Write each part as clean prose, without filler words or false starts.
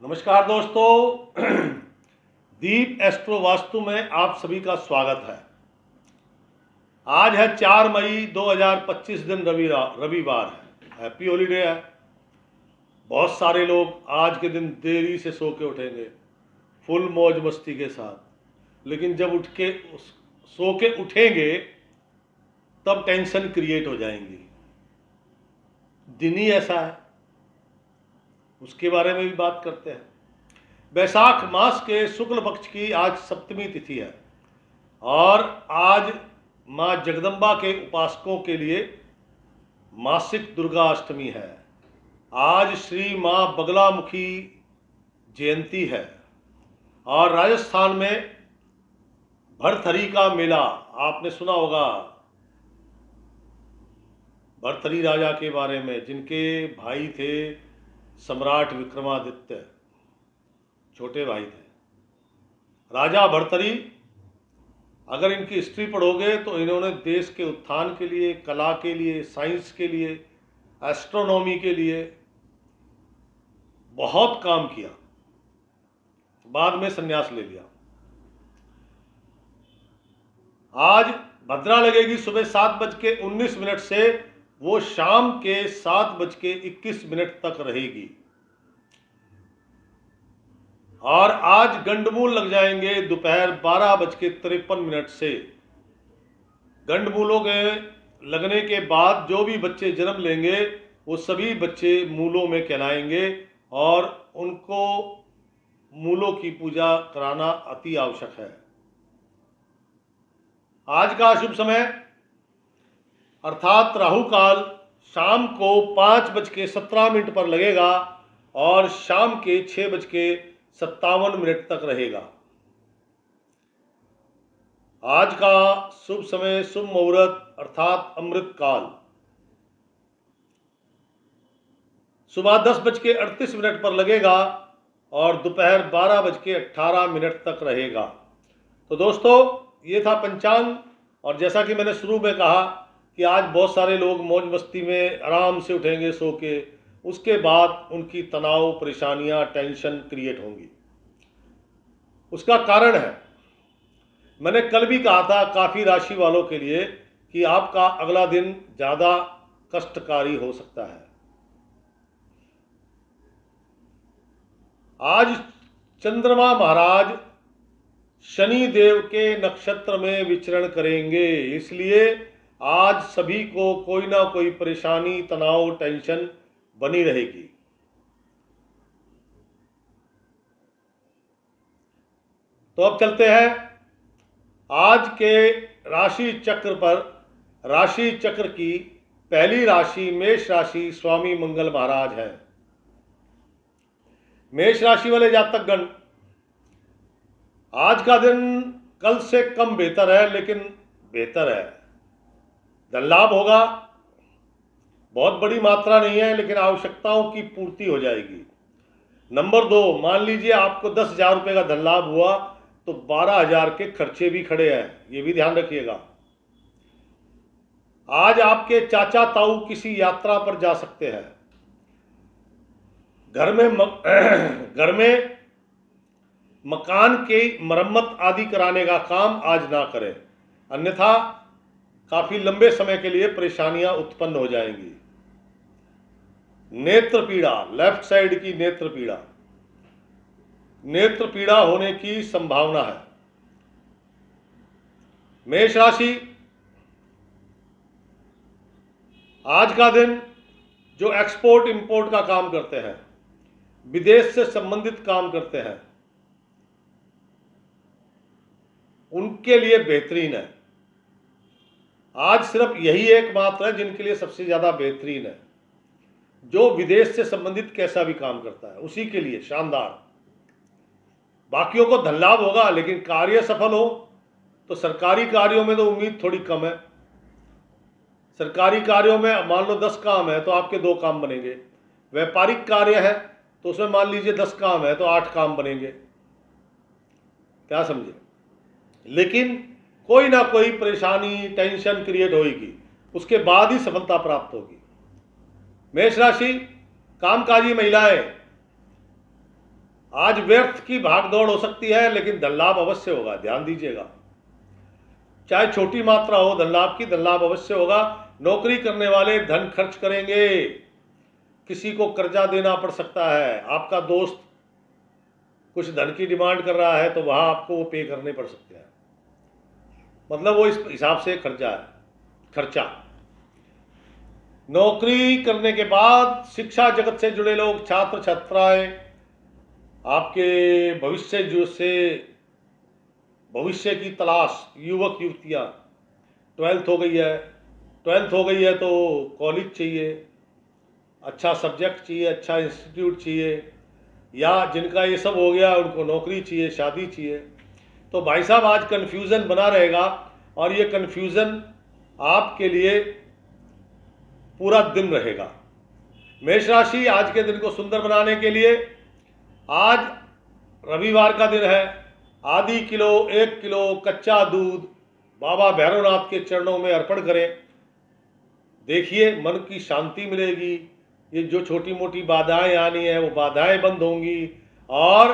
नमस्कार दोस्तों, दीप एस्ट्रो वास्तु में आप सभी का स्वागत है। आज है 4 मई 2025 दिन रविवार है। हैप्पी हॉलीडे है। बहुत सारे लोग आज के दिन देरी से सो के उठेंगे फुल मौज मस्ती के साथ, लेकिन जब सो के उठेंगे तब टेंशन क्रिएट हो जाएंगी। दिन ही ऐसा है, उसके बारे में भी बात करते हैं। वैशाख मास के शुक्ल पक्ष की आज सप्तमी तिथि है और आज माँ जगदम्बा के उपासकों के लिए मासिक दुर्गा अष्टमी है। आज श्री माँ बगलामुखी जयंती है और राजस्थान में भरथरी का मेला, आपने सुना होगा भरथरी राजा के बारे में, जिनके भाई थे सम्राट विक्रमादित्य, छोटे भाई थे राजा भरथरी। अगर इनकी हिस्ट्री पढ़ोगे तो इन्होंने देश के उत्थान के लिए, कला के लिए, साइंस के लिए, एस्ट्रोनॉमी के लिए बहुत काम किया। बाद में संन्यास ले लिया। आज भद्रा लगेगी सुबह 7:19 से वो शाम के 7:21 तक रहेगी और आज गंडमूल लग जाएंगे दोपहर 12:53 से। गंडमूलों के लगने के बाद जो भी बच्चे जन्म लेंगे वो सभी बच्चे मूलों में कहलाएंगे और उनको मूलों की पूजा कराना अति आवश्यक है। आज का शुभ समय अर्थात राहु काल शाम को 5:17 पर लगेगा और शाम के 6:57 तक रहेगा। आज का शुभ समय, शुभ मुहूर्त अर्थात अमृत काल सुबह 10:38 पर लगेगा और दोपहर 12:18 तक रहेगा। तो दोस्तों, ये था पंचांग। और जैसा कि मैंने शुरू में कहा कि आज बहुत सारे लोग मौज मस्ती में आराम से उठेंगे सो के, उसके बाद उनकी तनाव, परेशानियां, टेंशन क्रिएट होंगी। उसका कारण है, मैंने कल भी कहा था काफ़ी राशि वालों के लिए कि आपका अगला दिन ज़्यादा कष्टकारी हो सकता है। आज चंद्रमा महाराज शनि देव के नक्षत्र में विचरण करेंगे, इसलिए आज सभी को कोई ना कोई परेशानी, तनाव, टेंशन बनी रहेगी। तो अब चलते हैं आज के राशि चक्र पर। राशि चक्र की पहली राशि मेष राशि, स्वामी मंगल महाराज हैं। मेष राशि वाले जातकगण, आज का दिन कल से कम बेहतर है, लेकिन बेहतर है। धन लाभ होगा, बहुत बड़ी मात्रा नहीं है, लेकिन आवश्यकताओं की पूर्ति हो जाएगी। नंबर 2, मान लीजिए आपको 10,000 रुपये का धन लाभ हुआ तो 12,000 के खर्चे भी खड़े हैं, ये भी ध्यान रखिएगा। आज आपके चाचा ताऊ किसी यात्रा पर जा सकते हैं। घर में मकान की मरम्मत आदि कराने का काम आज ना करें, अन्यथा काफी लंबे समय के लिए परेशानियां उत्पन्न हो जाएंगी। नेत्र पीड़ा, लेफ्ट साइड की नेत्र पीड़ा होने की संभावना है। मेष राशि, आज का दिन जो एक्सपोर्ट इंपोर्ट का काम करते हैं, विदेश से संबंधित काम करते हैं, उनके लिए बेहतरीन है। आज सिर्फ यही एकमात्र है जिनके लिए सबसे ज्यादा बेहतरीन है। जो विदेश से संबंधित कैसा भी काम करता है उसी के लिए शानदार। बाकियों को धन लाभ होगा, लेकिन कार्य सफल हो तो सरकारी कार्यों में तो उम्मीद थोड़ी कम है। सरकारी कार्यों में मान लो 10 काम है तो आपके 2 काम बनेंगे। व्यापारिक कार्य है तो उसमें मान लीजिए 10 काम है तो 8 काम बनेंगे। क्या समझे? लेकिन कोई ना कोई परेशानी, टेंशन क्रिएट होगी, उसके बाद ही सफलता प्राप्त होगी। मेष राशि, कामकाजी महिलाएं आज व्यर्थ की भागदौड़ हो सकती है, लेकिन धन लाभ अवश्य होगा, ध्यान दीजिएगा। चाहे छोटी मात्रा हो धन लाभ की, धन लाभ अवश्य होगा। नौकरी करने वाले धन खर्च करेंगे, किसी को कर्जा देना पड़ सकता है, आपका दोस्त कुछ धन की डिमांड कर रहा है तो वहां आपको वो पे करने पड़ सकते हैं, मतलब वो इस हिसाब से खर्चा। नौकरी करने के बाद शिक्षा जगत से जुड़े लोग, छात्र छात्राएं, आपके भविष्य की तलाश, युवक युवतियां, 12th हो गई है तो कॉलेज चाहिए, अच्छा सब्जेक्ट चाहिए, अच्छा इंस्टीट्यूट चाहिए, या जिनका ये सब हो गया उनको नौकरी चाहिए, शादी चाहिए। तो भाई साहब आज कन्फ्यूज़न बना रहेगा, और ये कन्फ्यूज़न आपके लिए पूरा दिन रहेगा। मेष राशि, आज के दिन को सुंदर बनाने के लिए आज रविवार का दिन है, आधी 1 किलो कच्चा दूध बाबा भैरवनाथ के चरणों में अर्पण करें। देखिए मन की शांति मिलेगी, ये जो छोटी मोटी बाधाएं आनी है वो बाधाएं बंद होंगी, और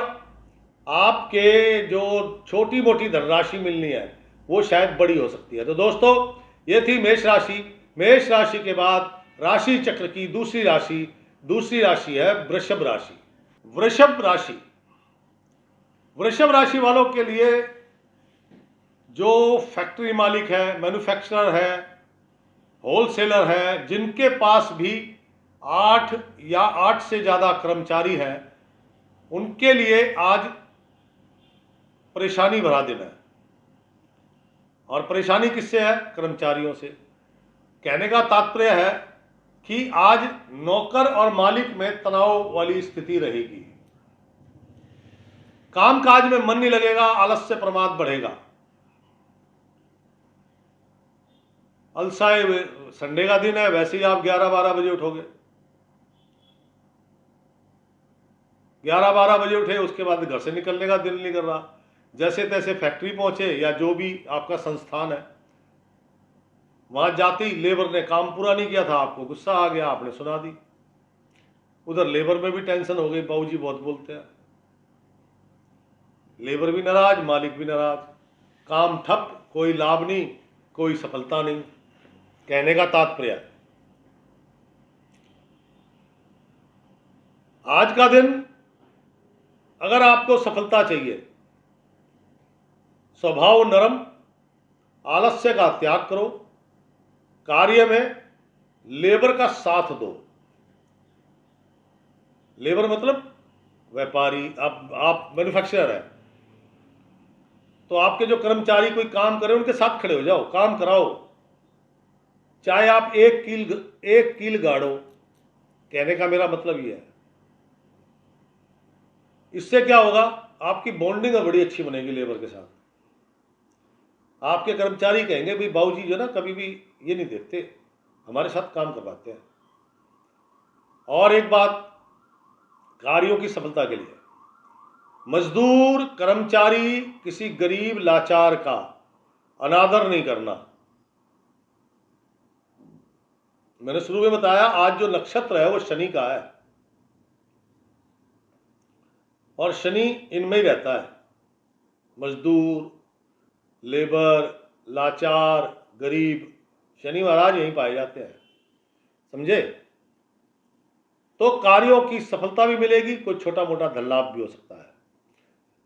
आपके जो छोटी मोटी धनराशि मिलनी है वो शायद बड़ी हो सकती है। तो दोस्तों, ये थी मेष राशि। मेष राशि के बाद राशि चक्र की दूसरी राशि है वृषभ राशि। वृषभ राशि वालों के लिए जो फैक्ट्री मालिक है, मैन्युफैक्चरर है, होलसेलर है, जिनके पास भी 8 या 8 से ज़्यादा कर्मचारी हैं, उनके लिए आज परेशानी भरा दिन है। और परेशानी किससे है? कर्मचारियों से। कहने का तात्पर्य है कि आज नौकर और मालिक में तनाव वाली स्थिति रहेगी, कामकाज में मन नहीं लगेगा, आलस्य प्रमाद बढ़ेगा। अलसाए संडे का दिन है, वैसे ही आप 11-12 बजे उठोगे, 11-12 बजे उठे, उसके बाद घर से निकलने का दिल नहीं कर रहा, जैसे तैसे फैक्ट्री पहुंचे या जो भी आपका संस्थान है वहां जाते ही लेबर ने काम पूरा नहीं किया था, आपको गुस्सा आ गया, आपने सुना दी। उधर लेबर में भी टेंशन हो गई, बाबूजी बहुत बोलते हैं, लेबर भी नाराज, मालिक भी नाराज, काम ठप, कोई लाभ नहीं, कोई सफलता नहीं। कहने का तात्पर्य, आज का दिन अगर आपको सफलता चाहिए, स्वभाव नरम, आलस्य का त्याग करो, कार्य में लेबर का साथ दो। लेबर मतलब व्यापारी, आप मैन्युफैक्चरर है तो आपके जो कर्मचारी कोई काम करे उनके साथ खड़े हो जाओ, काम कराओ, चाहे आप एक कील गाड़ो। कहने का मेरा मतलब ये है, इससे क्या होगा, आपकी बॉन्डिंग बड़ी अच्छी बनेगी लेबर के साथ। आपके कर्मचारी कहेंगे भाई बाबूजी जो ना कभी भी ये नहीं देखते, हमारे साथ काम करवाते हैं। और एक बात, कार्यों की सफलता के लिए मजदूर कर्मचारी किसी गरीब लाचार का अनादर नहीं करना। मैंने शुरू में बताया आज जो नक्षत्र है वो शनि का है, और शनि इनमें ही रहता है। मजदूर, लेबर, लाचार, गरीब, शनि महाराज यहीं पाए जाते हैं, समझे? तो कार्यों की सफलता भी मिलेगी, कोई छोटा मोटा धन लाभ भी हो सकता है।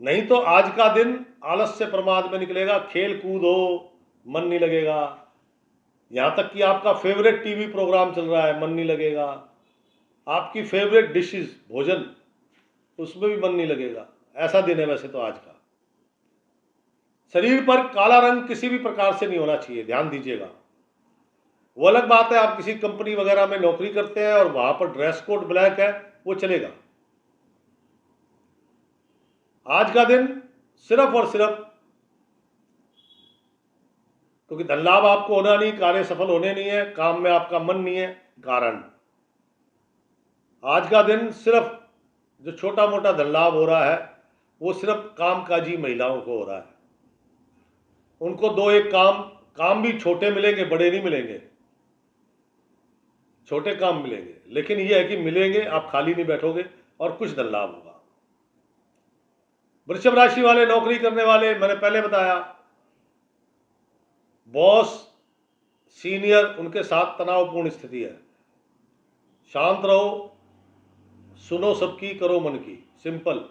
नहीं तो आज का दिन आलस्य प्रमाद में निकलेगा, खेल कूद हो, मन नहीं लगेगा, यहां तक कि आपका फेवरेट टीवी प्रोग्राम चल रहा है, मन नहीं लगेगा, आपकी फेवरेट डिशेज, भोजन, उसमें भी मन नहीं लगेगा। ऐसा दिन है वैसे तो आज का। शरीर पर काला रंग किसी भी प्रकार से नहीं होना चाहिए, ध्यान दीजिएगा। वो अलग बात है आप किसी कंपनी वगैरह में नौकरी करते हैं और वहां पर ड्रेस कोड ब्लैक है, वो चलेगा। आज का दिन सिर्फ और सिर्फ, क्योंकि धन लाभ आपको होना नहीं, कार्य सफल होने नहीं है, काम में आपका मन नहीं है, कारण आज का दिन सिर्फ जो छोटा मोटा धन लाभ हो रहा है वो सिर्फ कामकाजी महिलाओं को हो रहा है। उनको 2-1 काम भी छोटे मिलेंगे, बड़े नहीं मिलेंगे, छोटे काम मिलेंगे, लेकिन यह है कि मिलेंगे, आप खाली नहीं बैठोगे और कुछ धन लाभ होगा। वृषभ राशि वाले, नौकरी करने वाले, मैंने पहले बताया, बॉस सीनियर उनके साथ तनावपूर्ण स्थिति है। शांत रहो, सुनो सबकी, करो मन की, सिंपल।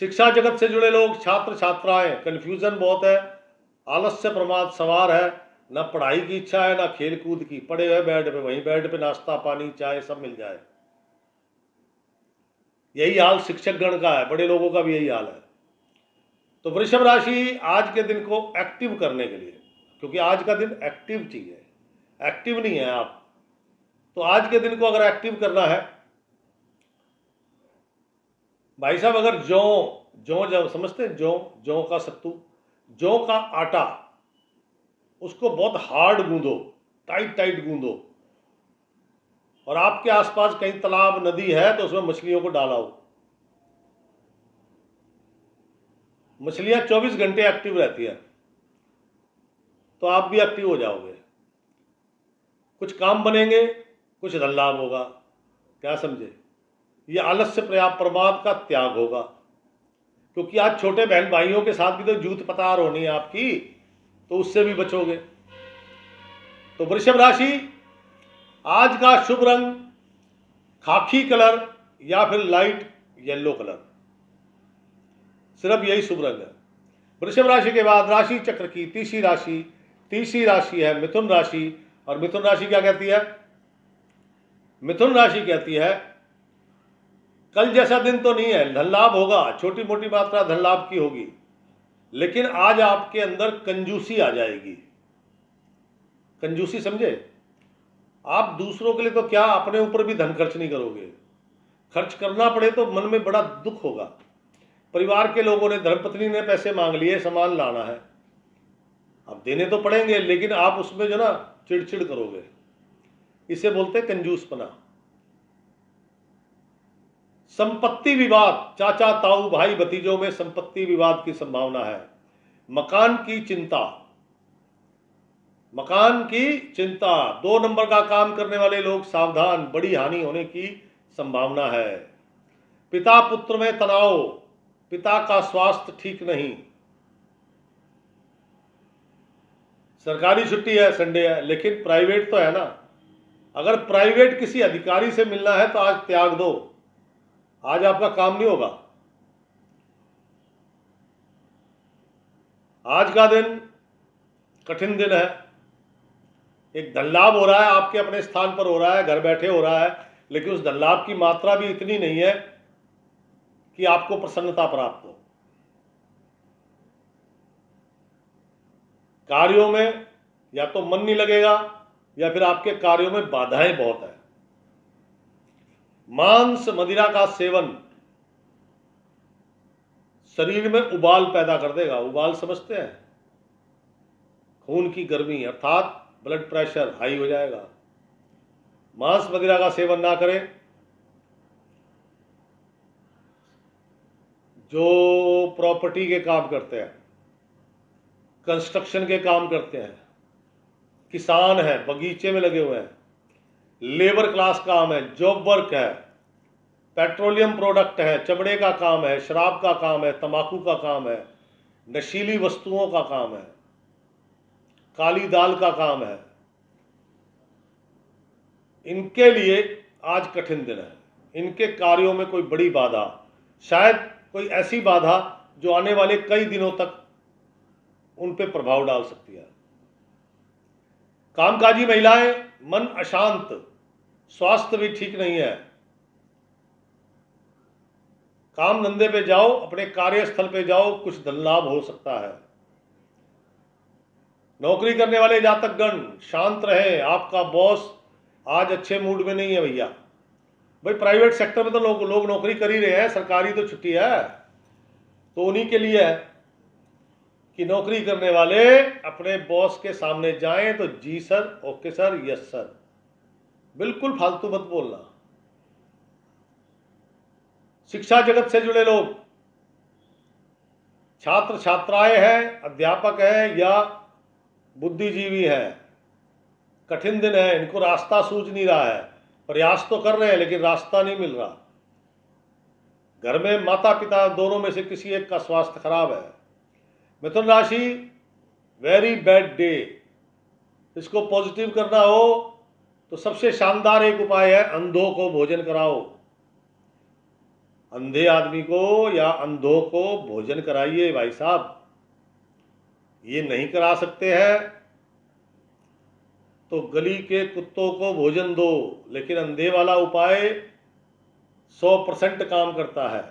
शिक्षा जगत से जुड़े लोग, छात्र छात्राएं, कंफ्यूजन बहुत है, आलस्य प्रमाद सवार है, ना पढ़ाई की इच्छा है ना खेल कूद की, पड़े हुए बेड पे, वहीं बेड पे नाश्ता पानी चाय सब मिल जाए। यही हाल शिक्षक गण का है, बड़े लोगों का भी यही हाल है। तो वृषभ राशि आज के दिन को एक्टिव करने के लिए, क्योंकि आज का दिन एक्टिव चाहिए, एक्टिव नहीं है आप, तो आज के दिन को अगर एक्टिव करना है भाई साहब, अगर जौ जब समझते हैं, जौ का सत्तू, जौ का आटा, उसको बहुत हार्ड गूंदो, टाइट टाइट गूंदो, और आपके आसपास कहीं तालाब नदी है तो उसमें मछलियों को डालाओ। मछलियां 24 घंटे एक्टिव रहती है, तो आप भी एक्टिव हो जाओगे, कुछ काम बनेंगे, कुछ धन लाभ होगा। क्या समझे? ये आलस्य प्रमाद का त्याग होगा, क्योंकि आज छोटे बहन भाइयों के साथ भी तो जूत पतार होनी है आपकी, तो उससे भी बचोगे। तो वृषभ राशि, आज का शुभ रंग खाकी कलर या फिर लाइट येलो कलर, सिर्फ यही शुभ रंग है। वृषभ राशि के बाद राशि चक्र की तीसरी राशि है मिथुन राशि। और मिथुन राशि क्या कहती है? मिथुन राशि कहती है कल जैसा दिन तो नहीं है, धन लाभ होगा, छोटी मोटी मात्रा धन लाभ की होगी, लेकिन आज आपके अंदर कंजूसी आ जाएगी। कंजूसी समझे? आप दूसरों के लिए तो क्या, अपने ऊपर भी धन खर्च नहीं करोगे। खर्च करना पड़े तो मन में बड़ा दुख होगा। परिवार के लोगों ने, धर्मपत्नी ने पैसे मांग लिए, सामान लाना है, अब देने तो पड़ेंगे, लेकिन आप उसमें जो ना चिड़चिड़ करोगे, इसे बोलते हैं कंजूसपना। संपत्ति विवाद, चाचा ताऊ भाई भतीजों में संपत्ति विवाद की संभावना है। मकान की चिंता, 2 नंबर का काम करने वाले लोग सावधान, बड़ी हानि होने की संभावना है। पिता पुत्र में तनाव, पिता का स्वास्थ्य ठीक नहीं। सरकारी छुट्टी है, संडे है, लेकिन प्राइवेट तो है ना। अगर प्राइवेट किसी अधिकारी से मिलना है तो आज त्याग दो, आज आपका काम नहीं होगा। आज का दिन कठिन दिन है। एक धन लाभ हो रहा है, आपके अपने स्थान पर हो रहा है, घर बैठे हो रहा है, लेकिन उस धन लाभ की मात्रा भी इतनी नहीं है कि आपको प्रसन्नता प्राप्त हो। कार्यों में या तो मन नहीं लगेगा, या फिर आपके कार्यों में बाधाएं बहुत है। मांस मदिरा का सेवन शरीर में उबाल पैदा कर देगा। उबाल समझते हैं? खून की गर्मी, अर्थात ब्लड प्रेशर हाई हो जाएगा। मांस मदिरा का सेवन ना करें। जो प्रॉपर्टी के काम करते हैं, कंस्ट्रक्शन के काम करते हैं, किसान है, बगीचे में लगे हुए हैं, लेबर क्लास काम है, जॉब वर्क है, पेट्रोलियम प्रोडक्ट है, चमड़े का काम है, शराब का काम है, तंबाकू का काम है, नशीली वस्तुओं का काम है, काली दाल का काम है, इनके लिए आज कठिन दिन है। इनके कार्यों में कोई बड़ी बाधा, शायद कोई ऐसी बाधा जो आने वाले कई दिनों तक उन पे प्रभाव डाल सकती है। कामकाजी महिलाएं, मन अशांत, स्वास्थ्य भी ठीक नहीं है। काम धंधे पे जाओ, अपने कार्यस्थल पे जाओ, कुछ धन लाभ हो सकता है। नौकरी करने वाले जातक गण शांत रहे, आपका बॉस आज अच्छे मूड में नहीं है भैया। भाई प्राइवेट सेक्टर में तो लोग नौकरी कर ही रहे हैं, सरकारी तो छुट्टी है, तो उन्हीं के लिए है कि नौकरी करने वाले अपने बॉस के सामने जाएं तो जी sir, okay sir, yes sir, बिल्कुल फालतू मत बोलना। शिक्षा जगत से जुड़े लोग, छात्र छात्राएं हैं, अध्यापक हैं या बुद्धिजीवी हैं, कठिन दिन है। इनको रास्ता सूझ नहीं रहा है, प्रयास तो कर रहे हैं लेकिन रास्ता नहीं मिल रहा। घर में माता पिता दोनों में से किसी एक का स्वास्थ्य खराब है। मिथुन राशि, वेरी बैड डे। इसको पॉजिटिव करना हो तो सबसे शानदार एक उपाय है, अंधों को भोजन कराओ। अंधे आदमी को या अंधों को भोजन कराइए भाई साहब। ये नहीं करा सकते हैं तो गली के कुत्तों को भोजन दो, लेकिन अंधे वाला उपाय 100% काम करता है।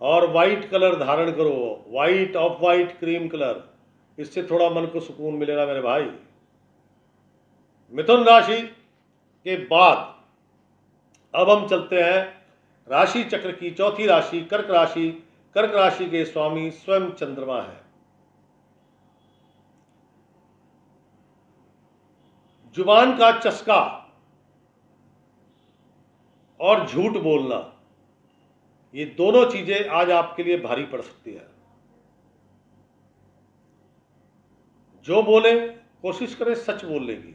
और वाइट कलर धारण करो, white, of white, cream colour, इससे थोड़ा मन को सुकून मिलेगा मेरे भाई। मिथुन राशि के बाद अब हम चलते हैं राशि चक्र की चौथी राशि कर्क राशि। कर्क राशि के स्वामी स्वयं चंद्रमा है। जुबान का चस्का और झूठ बोलना, ये दोनों चीजें आज आपके लिए भारी पड़ सकती है। जो बोले कोशिश करें सच बोलने की,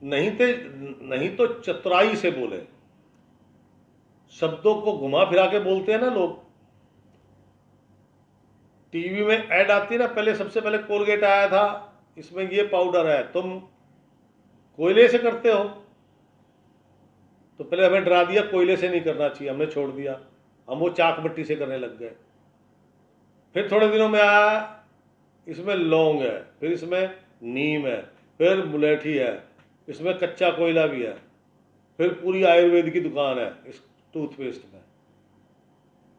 नहीं तो चतुराई से बोले। शब्दों को घुमा फिरा के बोलते हैं ना लोग। टीवी में ऐड आती है ना, पहले सबसे पहले कोलगेट आया था, इसमें ये पाउडर है, तुम कोयले से करते हो। तो पहले हमें डरा दिया कोयले से नहीं करना चाहिए, हमने छोड़ दिया, हम वो चाक बट्टी से करने लग गए। फिर थोड़े दिनों में आया इसमें लौंग है, फिर इसमें नीम है, फिर मुलेठी है, इसमें कच्चा कोयला भी है, फिर पूरी आयुर्वेद की दुकान है इस टूथपेस्ट में,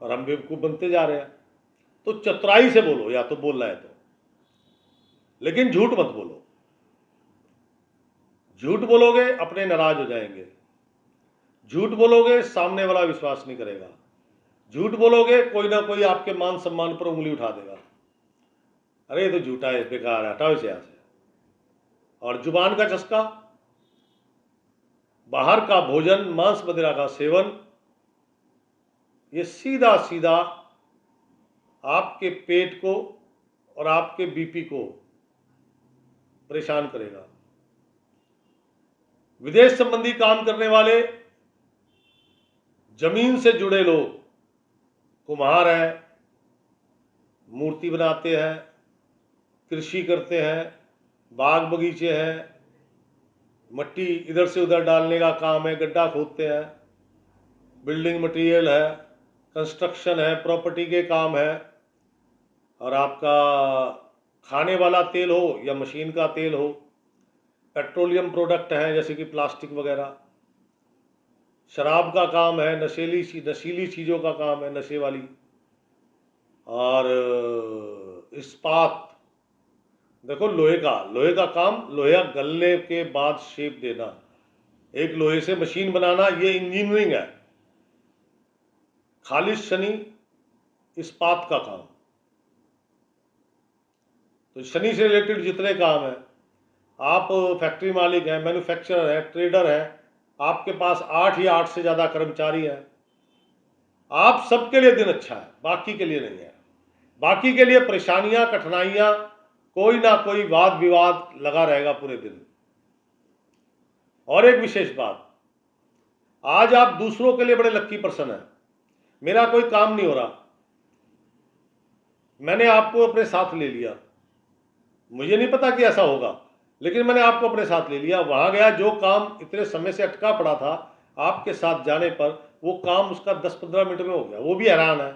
और हम बेवकूफ़ बनते जा रहे हैं। तो चतुराई से बोलो, या तो बोलना है तो, लेकिन झूठ मत बोलो। झूठ बोलोगे अपने नाराज हो जाएंगे। झूठ बोलोगे सामने वाला विश्वास नहीं करेगा। झूठ बोलोगे कोई ना कोई आपके मान सम्मान पर उंगली उठा देगा, अरे ये तो झूठा है, बेकार है, हटाओ इसे यहां से। और जुबान का चस्का, बाहर का भोजन, मांस मदिरा का सेवन, ये सीधा सीधा आपके पेट को और आपके बीपी को परेशान करेगा। विदेश संबंधी काम करने वाले, जमीन से जुड़े लोग, कुम्हार है, मूर्ति बनाते हैं, कृषि करते हैं, बाग बगीचे हैं, मट्टी इधर से उधर डालने का काम है, गड्ढा खोदते हैं, बिल्डिंग मटेरियल है, कंस्ट्रक्शन है, प्रॉपर्टी के काम है, और आपका खाने वाला तेल हो या मशीन का तेल हो, पेट्रोलियम प्रोडक्ट हैं जैसे कि प्लास्टिक वगैरह, शराब का काम है, नशीली चीज़ों का काम है, नशे वाली, और इस्पात, देखो लोहे का काम, लोहा गलने के बाद शेप देना, एक लोहे से मशीन बनाना, ये इंजीनियरिंग है। खालिश शनि इस्पात का काम। तो शनि से रिलेटेड जितने काम है, आप फैक्ट्री मालिक हैं, मैन्युफैक्चरर है, ट्रेडर है, आपके पास 8 या 8 से ज़्यादा कर्मचारी हैं, आप सबके लिए दिन अच्छा है, बाकी के लिए नहीं है। बाकी के लिए परेशानियां, कठिनाइयां, कोई ना कोई वाद विवाद लगा रहेगा पूरे दिन। और एक विशेष बात, आज आप दूसरों के लिए बड़े लक्की पर्सन हैं। मेरा कोई काम नहीं हो रहा, मैंने आपको अपने साथ ले लिया, मुझे नहीं पता कि ऐसा होगा, लेकिन मैंने आपको अपने साथ ले लिया। वहां गया, जो काम इतने समय से अटका पड़ा था, आपके साथ जाने पर वो काम उसका 10-15 मिनट में हो गया। वो भी हैरान है,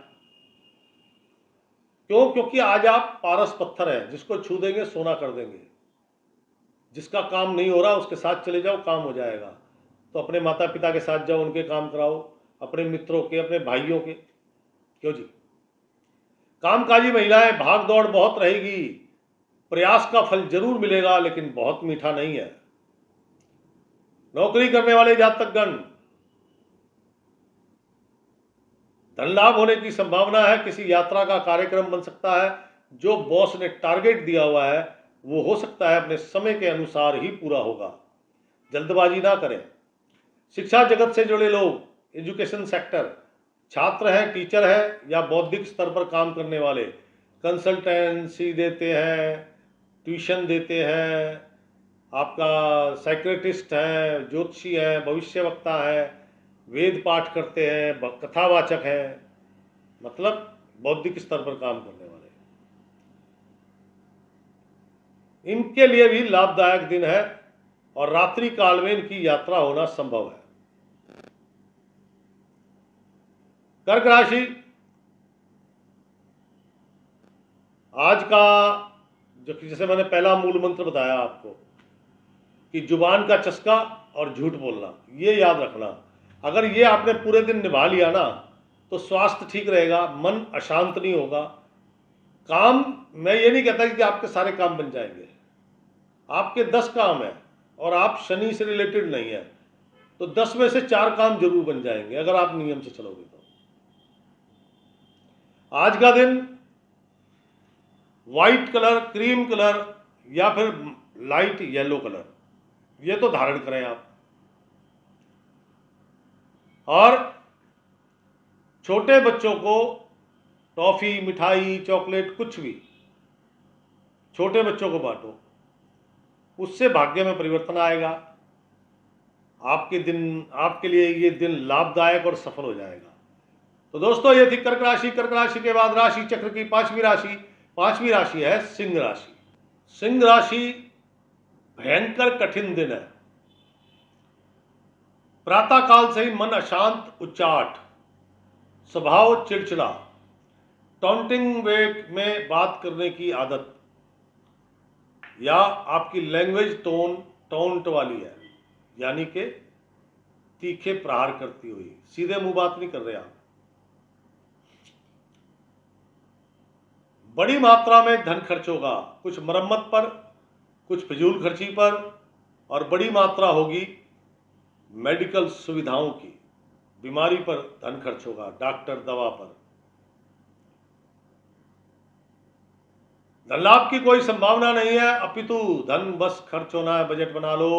क्यों? क्योंकि आज आप पारस पत्थर हैं, जिसको छू देंगे सोना कर देंगे। जिसका काम नहीं हो रहा उसके साथ चले जाओ, काम हो जाएगा। तो अपने माता पिता के साथ जाओ, उनके काम कराओ, अपने मित्रों के, अपने भाइयों के। क्यों जी? कामकाजी महिलाएं, भाग दौड़ बहुत रहेगी, प्रयास का फल जरूर मिलेगा, लेकिन बहुत मीठा नहीं है। नौकरी करने वाले जातकगण, धन लाभ होने की संभावना है। किसी यात्रा का कार्यक्रम बन सकता है। जो बॉस ने टारगेट दिया हुआ है वो हो सकता है अपने समय के अनुसार ही पूरा होगा, जल्दबाजी ना करें। शिक्षा जगत से जुड़े लोग, एजुकेशन सेक्टर, छात्र हैं, टीचर हैं, या बौद्धिक स्तर पर काम करने वाले, कंसल्टेंसी देते हैं, ट्यूशन देते हैं, आपका साइक्रेटिस्ट है, ज्योतिषी है, भविष्यवक्ता है, वेद पाठ करते हैं, कथावाचक हैं, मतलब बौद्धिक स्तर पर काम करने वाले, इनके लिए भी लाभदायक दिन है और रात्रि काल में इनकी यात्रा होना संभव है। कर्क राशि, आज का जो जैसे मैंने पहला मूल मंत्र बताया आपको कि जुबान का चस्का और झूठ बोलना, ये याद रखना। अगर ये आपने पूरे दिन निभा लिया ना तो स्वास्थ्य ठीक रहेगा, मन अशांत नहीं होगा। काम, मैं ये नहीं कहता कि आपके सारे काम बन जाएंगे, आपके 10 काम हैं और आप शनि से रिलेटेड नहीं है तो 10 में से 4 काम जरूर बन जाएंगे अगर आप नियम से चलोगे तो। आज का दिन व्हाइट कलर, क्रीम कलर या फिर लाइट येलो कलर, ये तो धारण करें आप। और छोटे बच्चों को टॉफी, मिठाई, चॉकलेट, कुछ भी छोटे बच्चों को बांटो, उससे भाग्य में परिवर्तन आएगा। आपके लिए ये दिन लाभदायक और सफल हो जाएगा। तो दोस्तों, ये थी कर्क राशि। कर्क राशि के बाद राशि चक्र की पांचवी राशि है सिंह राशि। सिंह राशि भयंकर कठिन दिन है। प्रातः काल से ही मन अशांत, उच्चाट, स्वभाव चिड़चिड़ा, टॉन्टिंग वे में बात करने की आदत, या आपकी लैंग्वेज टोंट वाली है, यानी कि तीखे प्रहार करती हुई, सीधे मुंह बात नहीं कर रहे आप। बड़ी मात्रा में धन खर्च होगा, कुछ मरम्मत पर, कुछ फिजूल खर्ची पर, और बड़ी मात्रा होगी मेडिकल सुविधाओं की, बीमारी पर धन खर्च होगा, डॉक्टर, दवा पर। धन लाभ की कोई संभावना नहीं है, अपितु धन बस खर्च होना है, बजट बना लो।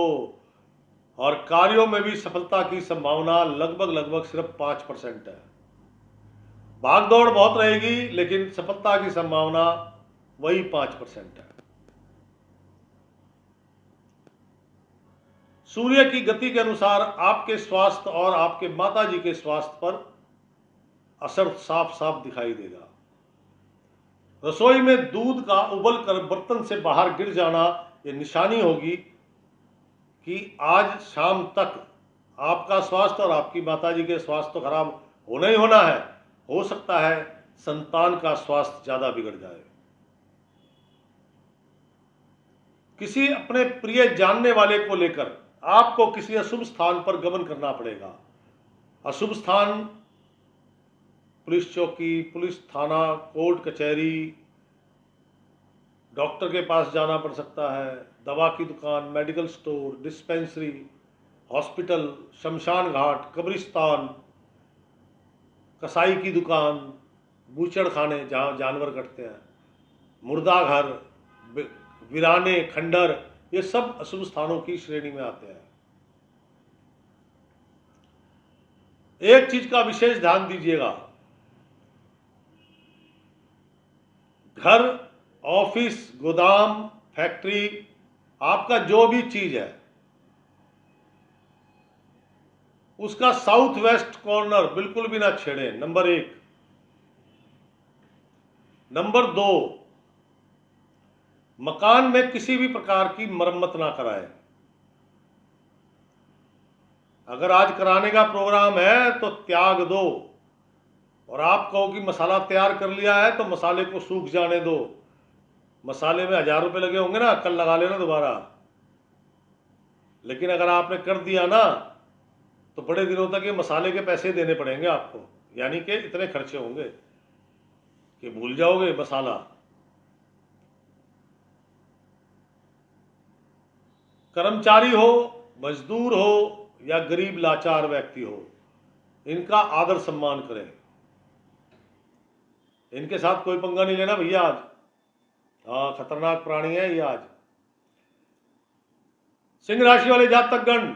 और कार्यों में भी सफलता की संभावना लगभग सिर्फ 5% है। भाग दौड़ बहुत रहेगी लेकिन सफलता की संभावना वही 5% है। सूर्य की गति के अनुसार आपके स्वास्थ्य और आपके माताजी के स्वास्थ्य पर असर साफ साफ दिखाई देगा। रसोई में दूध का उबल कर बर्तन से बाहर गिर जाना ये निशानी होगी कि आज शाम तक आपका स्वास्थ्य और आपकी माताजी के स्वास्थ्य तो खराब होना ही होना है। हो सकता है संतान का स्वास्थ्य ज्यादा बिगड़ जाए। किसी अपने प्रिय जानने वाले को लेकर आपको किसी अशुभ स्थान पर गमन करना पड़ेगा। अशुभ स्थान पुलिस चौकी, पुलिस थाना, कोर्ट कचहरी, डॉक्टर के पास जाना पड़ सकता है, दवा की दुकान, मेडिकल स्टोर, डिस्पेंसरी, हॉस्पिटल, शमशान घाट, कब्रिस्तान, कसाई की दुकान, बूचड़ खाने जहाँ जानवर कटते हैं, मुर्दा घर, वीराने, खंडर, ये सब अशुभ स्थानों की श्रेणी में आते हैं। एक चीज का विशेष ध्यान दीजिएगा, घर, ऑफिस, गोदाम, फैक्ट्री, आपका जो भी चीज है उसका साउथ वेस्ट कॉर्नर बिल्कुल भी ना छेड़े, नंबर 1। नंबर 2, मकान में किसी भी प्रकार की मरम्मत ना कराएं। अगर आज कराने का प्रोग्राम है तो त्याग दो, और आप कहो कि मसाला तैयार कर लिया है तो मसाले को सूख जाने दो। मसाले में 1000 रुपये लगे होंगे ना, कल लगा लेना दोबारा। लेकिन अगर आपने कर दिया ना तो बड़े दिनों तक ये मसाले के पैसे देने पड़ेंगे आपको, यानी कि इतने खर्चे होंगे कि भूल जाओगे मसाला। कर्मचारी हो, मजदूर हो या गरीब लाचार व्यक्ति हो, इनका आदर सम्मान करें। इनके साथ कोई पंगा नहीं लेना भैया आज। हाँ, खतरनाक प्राणी है ये आज। सिंह राशि वाले जातकगण,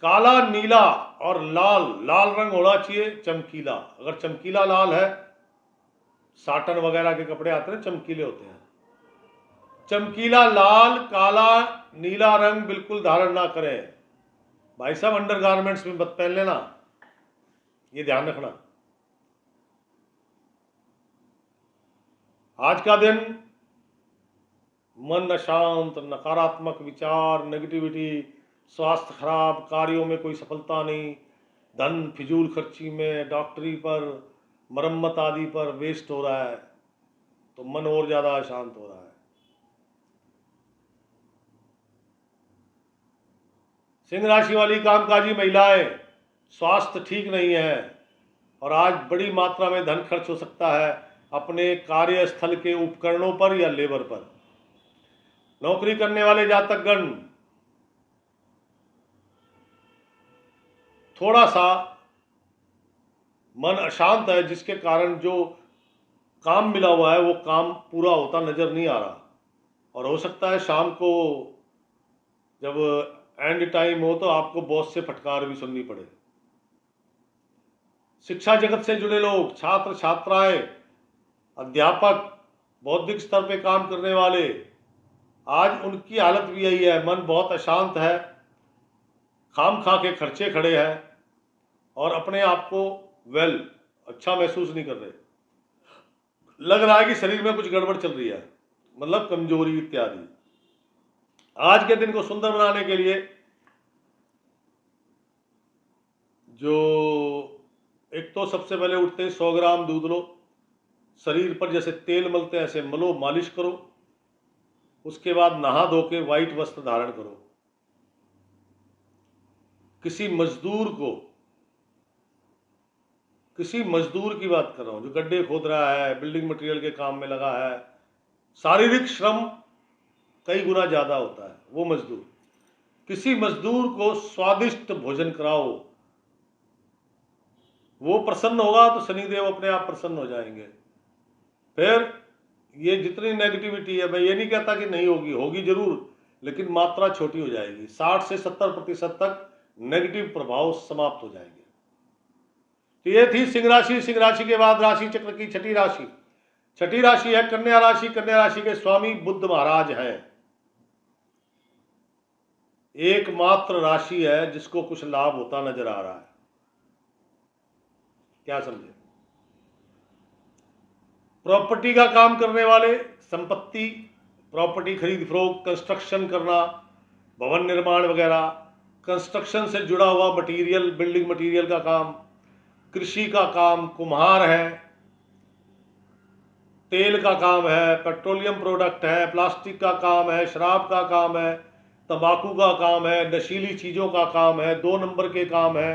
काला, नीला और लाल रंग होना चाहिए, चमकीला। अगर चमकीला लाल है, साटन वगैरह के कपड़े आते हैं चमकीले होते हैं, चमकीला लाल, काला, नीला रंग बिल्कुल धारण ना करें। भाई साहब अंडरगारमेंट्स में मत पहन लेना, ये ध्यान रखना। आज का दिन मन अशांत, नकारात्मक विचार, नेगेटिविटी, स्वास्थ्य खराब, कार्यों में कोई सफलता नहीं, धन फिजूल खर्ची में, डॉक्टरी पर, मरम्मत आदि पर वेस्ट हो रहा है, तो मन और ज़्यादा अशांत हो रहा है। सिंह राशि वाली कामकाजी महिलाएं, स्वास्थ्य ठीक नहीं है और आज बड़ी मात्रा में धन खर्च हो सकता है अपने कार्यस्थल के उपकरणों पर या लेबर पर। नौकरी करने वाले जातकगण थोड़ा सा मन अशांत है, जिसके कारण जो काम मिला हुआ है वो काम पूरा होता नजर नहीं आ रहा, और हो सकता है शाम को जब एंड टाइम हो तो आपको बॉस से फटकार भी सुननी पड़े। शिक्षा जगत से जुड़े लोग, छात्र छात्राएं, अध्यापक, बौद्धिक स्तर पे काम करने वाले, आज उनकी हालत भी यही है। मन बहुत अशांत है, खाम खा के खर्चे खड़े हैं और अपने आप को अच्छा महसूस नहीं कर रहे। लग रहा है कि शरीर में कुछ गड़बड़ चल रही है, मतलब कमजोरी इत्यादि। आज के दिन को सुंदर बनाने के लिए जो एक तो सबसे पहले उठते ही 100 ग्राम दूध लो, शरीर पर जैसे तेल मलते हैं ऐसे मलो, मालिश करो। उसके बाद नहा धो के व्हाइट वस्त्र धारण करो। किसी मजदूर की बात कर रहा हूं जो गड्ढे खोद रहा है, बिल्डिंग मटेरियल के काम में लगा है, शारीरिक श्रम कई गुना ज्यादा होता है, वो मजदूर, किसी मजदूर को स्वादिष्ट भोजन कराओ, वो प्रसन्न होगा तो शनिदेव अपने आप प्रसन्न हो जाएंगे। फिर ये जितनी नेगेटिविटी है, मैं ये नहीं कहता कि नहीं होगी, होगी जरूर, लेकिन मात्रा छोटी हो जाएगी। 60 से 70% तक नेगेटिव प्रभाव समाप्त हो जाएंगे। तो ये थी सिंह राशि। सिंह राशि के बाद राशि चक्र की छठी राशि। छठी राशि है कन्या राशि। कन्या राशि के स्वामी बुद्ध महाराज हैं। एकमात्र राशि है जिसको कुछ लाभ होता नजर आ रहा है। क्या समझे? प्रॉपर्टी का काम करने वाले, संपत्ति, प्रॉपर्टी खरीद फरोख्त, कंस्ट्रक्शन करना, भवन निर्माण वगैरह, कंस्ट्रक्शन से जुड़ा हुआ मटेरियल, बिल्डिंग मटेरियल का काम, कृषि का काम, कुम्हार है, तेल का काम है, पेट्रोलियम प्रोडक्ट है, प्लास्टिक का काम है, शराब का काम है, तंबाकू का काम है, नशीली चीजों का काम है, 2 नंबर के काम है,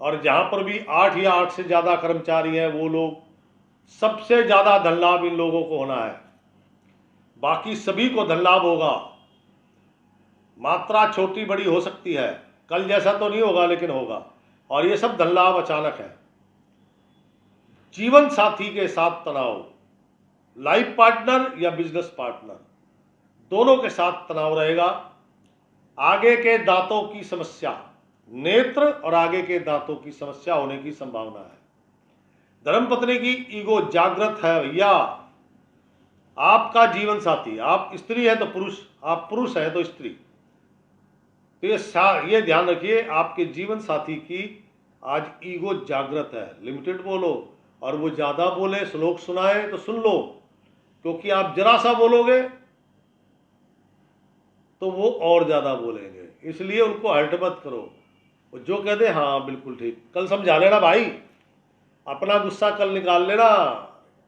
और जहां पर भी 8 या 8 से ज्यादा कर्मचारी हैं वो लोग, सबसे ज्यादा धन लाभ इन लोगों को होना है। बाकी सभी को धन लाभ होगा। मात्रा छोटी बड़ी हो सकती है, कल जैसा तो नहीं होगा लेकिन होगा, और ये सब धन लाभ अचानक है। जीवन साथी के साथ तनाव, लाइफ पार्टनर या बिजनेस पार्टनर, दोनों के साथ तनाव रहेगा। आगे के दांतों की समस्या, नेत्र और आगे के दांतों की समस्या होने की संभावना है। धर्मपत्नी की ईगो जागृत है, या आपका जीवन साथी, आप स्त्री है तो पुरुष, आप पुरुष है तो स्त्री, तो ये ध्यान रखिए आपके जीवन साथी की आज ईगो जागृत है। लिमिटेड बोलो, और वो ज्यादा बोले, श्लोक सुनाए तो सुन लो, क्योंकि आप जरा सा बोलोगे तो वो और ज्यादा बोलेंगे, इसलिए उनको हर्ट मत करो। वो जो कह दे हाँ बिल्कुल ठीक, कल समझा लेना भाई, अपना गुस्सा कल निकाल लेना,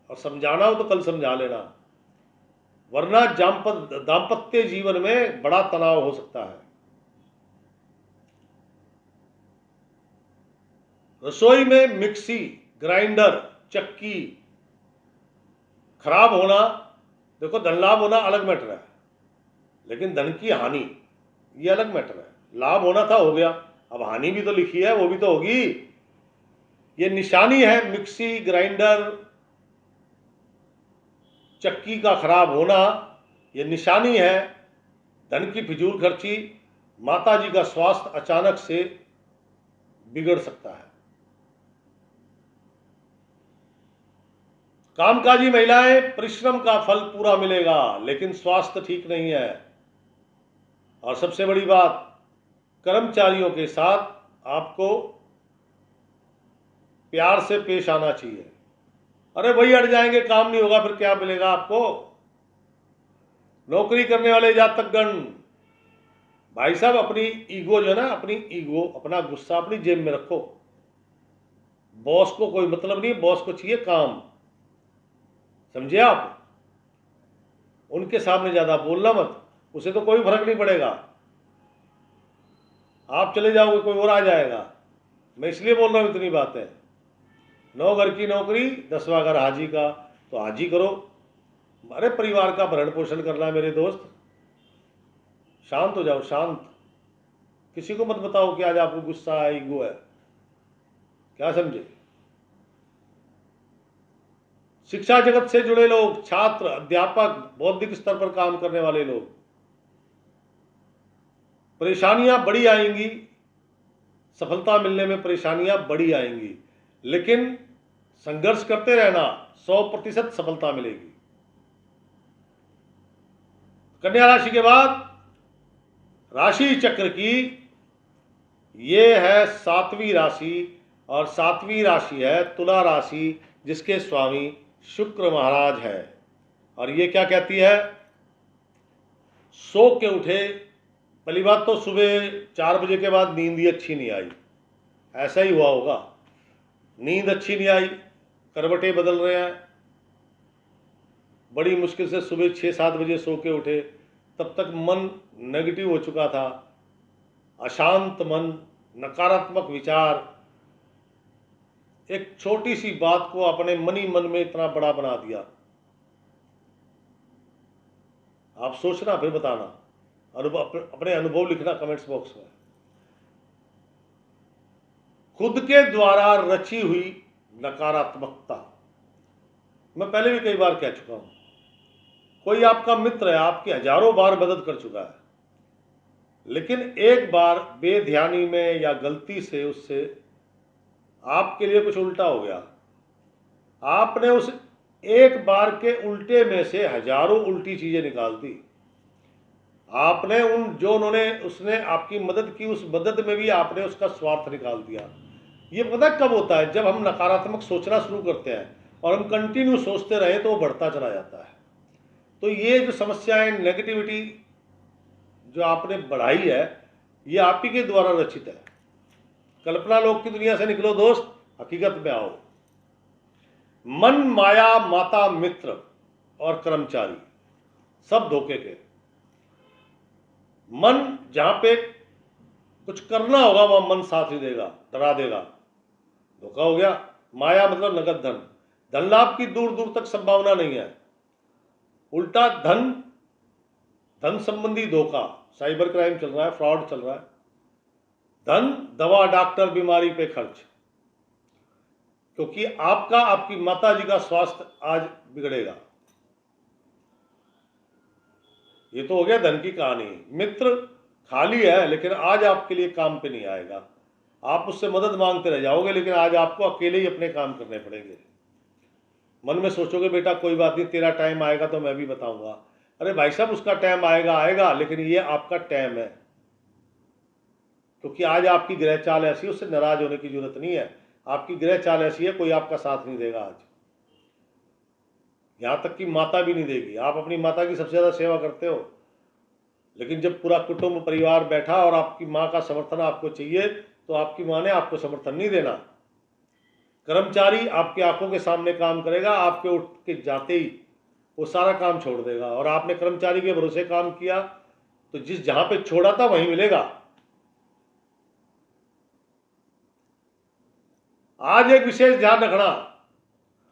और समझाना हो तो कल समझा लेना, वरना दाम्पत्य जीवन में बड़ा तनाव हो सकता है। रसोई में मिक्सी, ग्राइंडर, चक्की खराब होना, देखो धन लाभ होना अलग मैटर है, लेकिन धन की हानि ये अलग मैटर है। लाभ होना था, हो गया, अब हानि भी तो लिखी है, वो भी तो होगी। ये निशानी है, मिक्सी, ग्राइंडर, चक्की का खराब होना, ये निशानी है धन की फिजूल खर्ची। माता जी का स्वास्थ्य अचानक से बिगड़ सकता है। कामकाजी महिलाएं, परिश्रम का फल पूरा मिलेगा, लेकिन स्वास्थ्य ठीक नहीं है। और सबसे बड़ी बात, कर्मचारियों के साथ आपको प्यार से पेश आना चाहिए। अरे वही अड़ जाएंगे, काम नहीं होगा, फिर क्या मिलेगा आपको? नौकरी करने वाले जातकगण, भाई साहब अपनी ईगो जो है ना, अपनी ईगो, अपना गुस्सा अपनी जेब में रखो। बॉस को कोई मतलब नहीं, बॉस को चाहिए काम, समझे आप? उनके सामने ज्यादा बोलना मत, उसे तो कोई फर्क नहीं पड़ेगा, आप चले जाओगे कोई और आ जाएगा। मैं इसलिए बोल रहा हूं इतनी बातें। 9 घर की नौकरी, 10वां घर हाजी का, तो हाजी करो। अरे परिवार का भरण पोषण करना है मेरे दोस्त, शांत हो जाओ, शांत। किसी को मत बताओ कि आज आपको गुस्सा है, ईगो है, क्या समझे? शिक्षा जगत से जुड़े लोग, छात्र, अध्यापक, बौद्धिक स्तर पर काम करने वाले लोग, परेशानियां बड़ी आएंगी, सफलता मिलने में परेशानियां बड़ी आएंगी, लेकिन संघर्ष करते रहना, 100% सफलता मिलेगी। कन्या राशि के बाद राशि चक्र की ये है 7वीं राशि, और 7वीं राशि है तुला राशि, जिसके स्वामी शुक्र महाराज है। और ये क्या कहती है? सो के उठे। पहली बात तो सुबह 4 बजे के बाद नींद ही अच्छी नहीं आई, ऐसा ही हुआ होगा, नींद अच्छी नहीं आई, करवटें बदल रहे हैं, बड़ी मुश्किल से सुबह 6-7 बजे सो के उठे, तब तक मन नेगेटिव हो चुका था, अशांत मन, नकारात्मक विचार, एक छोटी सी बात को अपने मन ही मन में इतना बड़ा बना दिया। आप सोचना, फिर बताना, अपने अनुभव लिखना कमेंट्स बॉक्स में। खुद के द्वारा रची हुई नकारात्मकता, मैं पहले भी कई बार कह चुका हूं, कोई आपका मित्र है, आपकी हजारों बार मदद कर चुका है, लेकिन एक बार बेध्यानी में या गलती से उससे आपके लिए कुछ उल्टा हो गया, आपने उस एक बार के उल्टे में से हजारों उल्टी चीजें निकाल दी। आपने उन्होंने उसने आपकी मदद की, उस मदद में भी आपने उसका स्वार्थ निकाल दिया। ये पता कब होता है? जब हम नकारात्मक सोचना शुरू करते हैं और हम कंटिन्यू सोचते रहे तो वो बढ़ता चला जाता है। तो ये जो समस्याएं, नेगेटिविटी जो आपने बढ़ाई है, ये आप ही के द्वारा रचित है। कल्पना लोक की दुनिया से निकलो दोस्त, हकीकत में आओ। मन, माया, माता, मित्र और कर्मचारी सब धोखे के। मन जहां पे कुछ करना होगा वहां मन साथ नहीं देगा, डरा देगा, धोखा हो गया। माया मतलब नगद धन, धन लाभ की दूर दूर तक संभावना नहीं है, उल्टा धन संबंधी धोखा, साइबर क्राइम चल रहा है, फ्रॉड चल रहा है। धन, दवा, डॉक्टर, बीमारी पे खर्च, क्योंकि आपकी माता जी का स्वास्थ्य आज बिगड़ेगा। ये तो हो गया धन की कहानी। मित्र खाली है, लेकिन आज आपके लिए काम पे नहीं आएगा, आप उससे मदद मांगते रह जाओगे, लेकिन आज आपको अकेले ही अपने काम करने पड़ेंगे। मन में सोचोगे बेटा कोई बात नहीं, तेरा टाइम आएगा तो मैं भी बताऊंगा। अरे भाई साहब, उसका टाइम आएगा, लेकिन ये आपका टाइम है, क्योंकि आज आपकी ग्रह चाल ऐसी, उससे नाराज होने की जरूरत नहीं है। आपकी ग्रह चाल ऐसी है, कोई आपका साथ नहीं देगा आज, यहां तक कि माता भी नहीं देगी। आप अपनी माता की सबसे ज्यादा सेवा करते हो, लेकिन जब पूरा कुटुंब परिवार बैठा और आपकी माँ का समर्थन आपको चाहिए, तो आपकी माँ ने आपको समर्थन नहीं देना। कर्मचारी आपकी आंखों के सामने काम करेगा, आपके उठ के जाते ही वो सारा काम छोड़ देगा, और आपने कर्मचारी के भरोसे काम किया तो जिस जहां पे छोड़ा था वहीं मिलेगा। आज एक विशेष ध्यान रखना,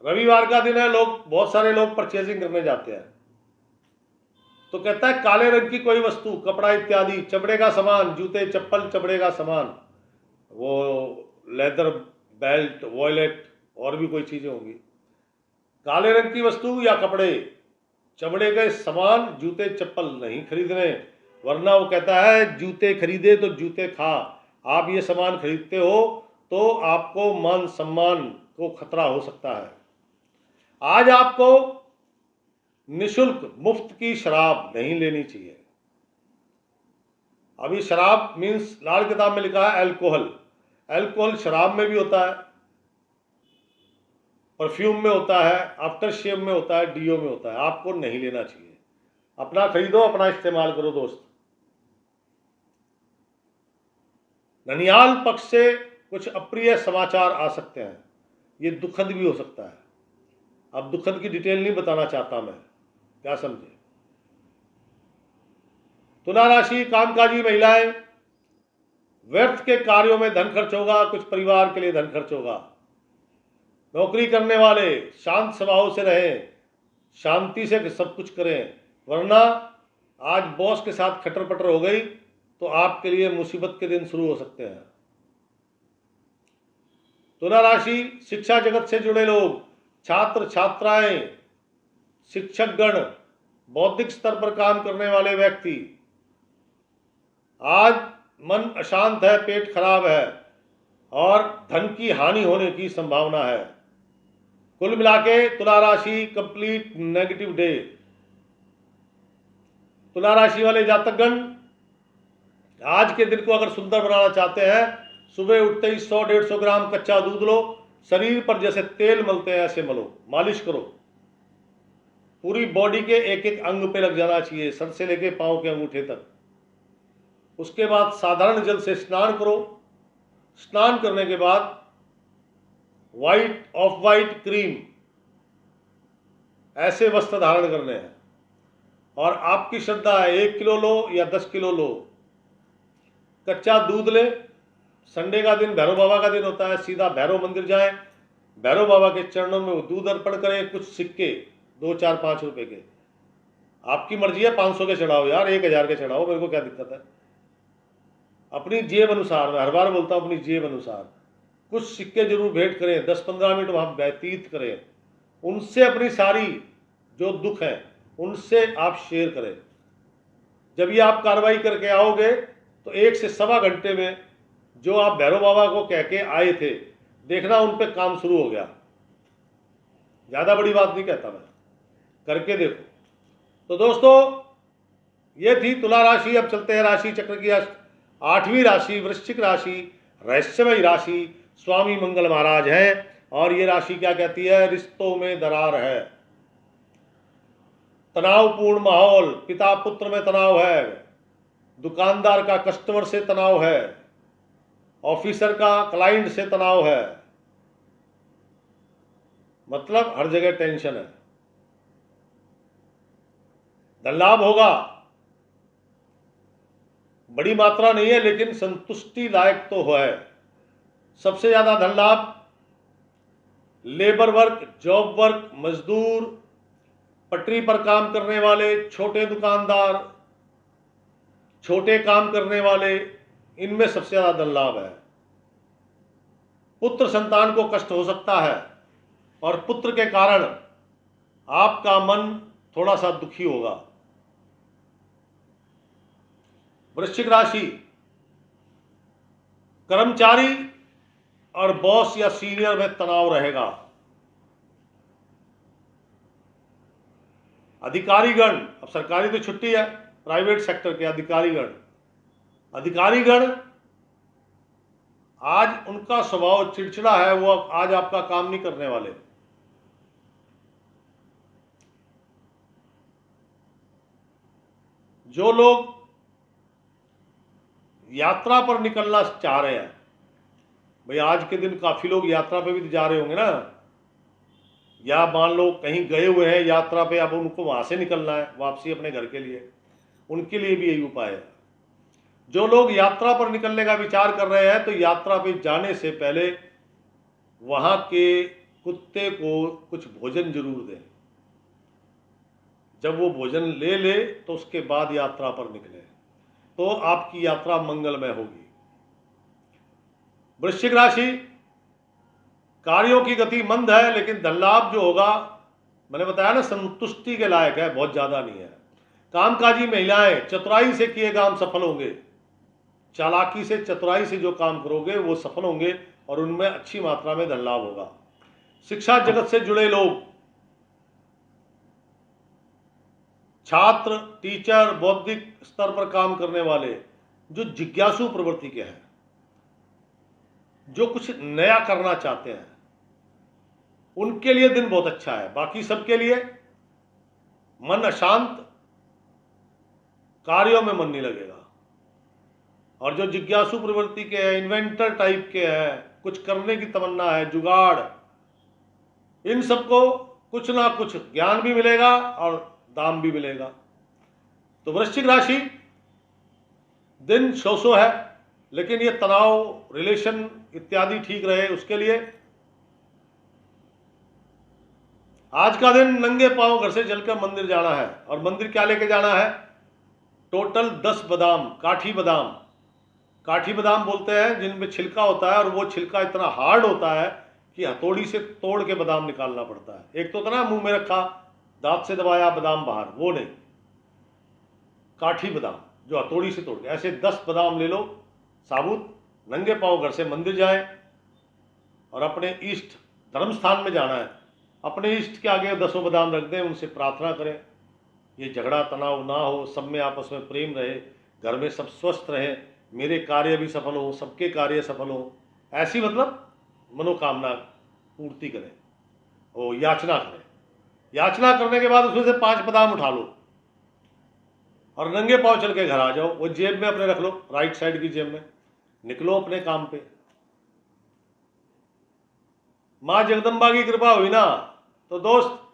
रविवार का दिन है, बहुत सारे लोग परचेजिंग करने जाते हैं, तो कहता है काले रंग की कोई वस्तु, कपड़ा इत्यादि, चमड़े का सामान, जूते, चप्पल, चमड़े का सामान, वो लेदर, बेल्ट, वॉलेट और भी कोई चीजें होंगी, काले रंग की वस्तु या कपड़े, चमड़े के सामान, जूते, चप्पल नहीं खरीदने, वरना वो कहता है जूते खरीदे तो जूते खा। आप ये सामान खरीदते हो तो आपको मान सम्मान को खतरा हो सकता है। आज आपको निशुल्क, मुफ्त की शराब नहीं लेनी चाहिए। अभी शराब मीन्स लाल किताब में लिखा है अल्कोहल। अल्कोहल शराब में भी होता है, परफ्यूम में होता है, आफ्टर शेव में होता है, डीओ में होता है। आपको नहीं लेना चाहिए। अपना खरीदो, अपना इस्तेमाल करो दोस्त। ननिहाल पक्ष से कुछ अप्रिय समाचार आ सकते हैं, ये दुखद भी हो सकता है। अब दुखद की डिटेल नहीं बताना चाहता मैं, क्या समझे। तुला राशि, कामकाजी महिलाएं, व्यर्थ के कार्यों में धन खर्च होगा, कुछ परिवार के लिए धन खर्च होगा। नौकरी करने वाले शांत स्वभाव से रहें, शांति से सब कुछ करें, वरना आज बॉस के साथ खटर पटर हो गई तो आपके लिए मुसीबत के दिन शुरू हो सकते हैं। तुला राशि, शिक्षा जगत से जुड़े लोग, छात्र छात्राएं, शिक्षकगण, बौद्धिक स्तर पर काम करने वाले व्यक्ति, आज मन अशांत है, पेट खराब है और धन की हानि होने की संभावना है। कुल मिलाके तुला राशि कंप्लीट नेगेटिव डे। तुला राशि वाले जातकगण आज के दिन को अगर सुंदर बनाना चाहते हैं, सुबह उठते ही 100-150 ग्राम कच्चा दूध लो, शरीर पर जैसे तेल मलते हैं ऐसे मलो, मालिश करो। पूरी बॉडी के एक एक अंग पे लग जाना चाहिए, सर से लेके पांव के अंगूठे तक। उसके बाद साधारण जल से स्नान करो। स्नान करने के बाद ऑफ वाइट क्रीम ऐसे वस्त्र धारण करने हैं और आपकी श्रद्धा है 1 किलो लो या 10 किलो लो, कच्चा दूध ले। संडे का दिन भैरव बाबा का दिन होता है, सीधा भैरव मंदिर जाएं, भैरव बाबा के चरणों में वो दूध अर्पण करें, कुछ सिक्के 2, 4, 5 रुपए के, आपकी मर्जी है, 500 के चढ़ाओ यार, 1000 के चढ़ाओ, मेरे को क्या दिक्कत है। अपनी जेब अनुसार, मैं हर बार बोलता हूँ, अपनी जेब अनुसार कुछ सिक्के जरूर भेंट करें, 10-15 मिनट वहाँ व्यतीत करें, उनसे अपनी सारी जो दुख है उनसे आप शेयर करें। जब ये आप कार्रवाई करके आओगे तो 1 से सवा घंटे में जो आप भैरव बाबा को कह के आए थे, देखना उन पे काम शुरू हो गया। ज़्यादा बड़ी बात नहीं कहता मैं, करके देखो। तो दोस्तों, ये थी तुला राशि। अब चलते हैं राशि चक्र की 8वीं राशि, वृश्चिक राशि, रहस्यमयी राशि। स्वामी मंगल महाराज हैं और ये राशि क्या कहती है? रिश्तों में दरार है, तनावपूर्ण माहौल, पिता पुत्र में तनाव है, दुकानदार का कस्टमर से तनाव है, ऑफिसर का क्लाइंट से तनाव है, मतलब हर जगह टेंशन है। धन लाभ होगा, बड़ी मात्रा नहीं है लेकिन संतुष्टि लायक तो है। सबसे ज्यादा धन लाभ लेबर वर्क, जॉब वर्क, मजदूर, पटरी पर काम करने वाले, छोटे दुकानदार, छोटे काम करने वाले, इनमें सबसे ज्यादा धन लाभ है। पुत्र संतान को कष्ट हो सकता है और पुत्र के कारण आपका मन थोड़ा सा दुखी होगा। वृश्चिक राशि, कर्मचारी और बॉस या सीनियर में तनाव रहेगा। अधिकारीगण, अब सरकारी तो छुट्टी है, प्राइवेट सेक्टर के अधिकारीगण आज उनका स्वभाव चिड़चिड़ा है, वो आज आपका काम नहीं करने वाले। जो लोग यात्रा पर निकलना चाह रहे हैं, भाई आज के दिन काफी लोग यात्रा पे भी तो जा रहे होंगे ना, या मान लो कहीं गए हुए हैं यात्रा पे, अब उनको वहां से निकलना है वापसी अपने घर के लिए, उनके लिए भी यही उपाय है। जो लोग यात्रा पर निकलने का विचार कर रहे हैं तो यात्रा पे जाने से पहले वहां के कुत्ते को कुछ भोजन जरूर दें। जब वो भोजन ले ले तो उसके बाद यात्रा पर निकले, तो आपकी यात्रा मंगलमय होगी। वृश्चिक राशि, कार्यों की गति मंद है लेकिन धन लाभ जो होगा, मैंने बताया ना, संतुष्टि के लायक है, बहुत ज्यादा नहीं है। कामकाजी महिलाएं, चतुराई से किए काम सफल होंगे। चालाकी से, चतुराई से जो काम करोगे वो सफल होंगे और उनमें अच्छी मात्रा में धन लाभ होगा। शिक्षा जगत से जुड़े लोग, छात्र, टीचर, बौद्धिक स्तर पर काम करने वाले, जो जिज्ञासु प्रवृत्ति के हैं, जो कुछ नया करना चाहते हैं, उनके लिए दिन बहुत अच्छा है। बाकी सबके लिए मन अशांत, कार्यों में मन नहीं लगेगा। और जो जिज्ञासु प्रवृत्ति के हैं, इन्वेंटर टाइप के हैं, कुछ करने की तमन्ना है, जुगाड़, इन सबको कुछ ना कुछ ज्ञान भी मिलेगा और दाम भी मिलेगा। तो वृश्चिक राशि दिन सो है, लेकिन ये तनाव, रिलेशन इत्यादि ठीक रहे उसके लिए आज का दिन नंगे पांव घर से चलकर मंदिर जाना है। और मंदिर क्या लेके जाना है? टोटल 10 बादाम, काठी बादाम। काठी बादाम बोलते हैं जिनमें छिलका होता है, और वो छिलका इतना हार्ड होता है कि हथौड़ी से तोड़ के बादाम निकालना पड़ता है। एक तो था ना मुंह में रखा, दांत से दबाया, बादाम बाहर, वो नहीं, काठी बादाम जो हथौड़ी से तोड़ के। ऐसे 10 बादाम ले लो साबुत, नंगे पांव घर से मंदिर जाएं और अपने इष्ट धर्म स्थान में जाना है। अपने इष्ट के आगे 10 बादाम रख दें, उनसे प्रार्थना करें ये झगड़ा तनाव ना हो, सब में आपस में प्रेम रहे, घर में सब स्वस्थ रहे, मेरे कार्य भी सफल हो, सबके कार्य सफल हो, ऐसी मतलब मनोकामना पूर्ति करें, वो याचना करें। याचना करने के बाद उसमें से 5 बादाम उठा लो और नंगे पांव चल के घर आ जाओ। वो जेब में अपने रख लो, राइट साइड की जेब में, निकलो अपने काम पे। माँ जगदम्बा की कृपा हुई ना तो दोस्त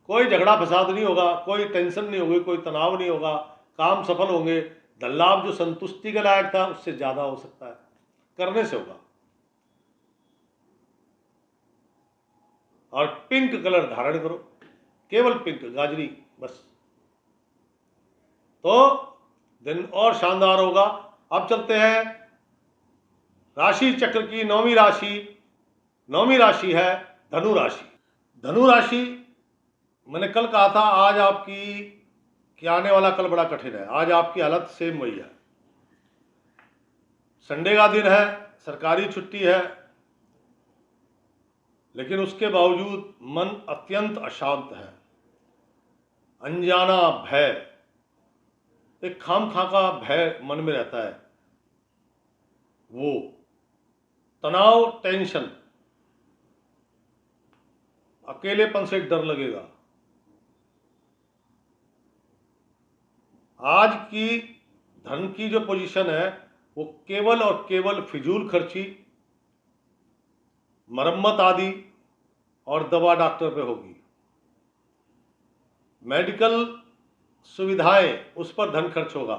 कोई झगड़ा फसाद नहीं होगा, कोई टेंशन नहीं होगी, कोई तनाव नहीं होगा, काम सफल होंगे। धन लाभ जो संतुष्टि के लायक था उससे ज्यादा हो सकता है, करने से होगा। और पिंक कलर धारण करो, केवल पिंक, गाजरी, बस, तो दिन और शानदार होगा। अब चलते हैं राशि चक्र की 9वीं राशि। 9वीं राशि है धनु राशि। धनु राशि, मैंने कल कहा था आज आपकी कि आने वाला कल बड़ा कठिन है। आज आपकी हालत सेम वही है। संडे का दिन है, सरकारी छुट्टी है, लेकिन उसके बावजूद मन अत्यंत अशांत है। अनजाना भय, एक खामखा का भय मन में रहता है, वो तनाव, टेंशन, अकेलेपन से डर लगेगा। आज की धन की जो पोजीशन है वो केवल और केवल फिजूल खर्ची, मरम्मत आदि और दवा डॉक्टर पे होगी। मेडिकल सुविधाएं, उस पर धन खर्च होगा।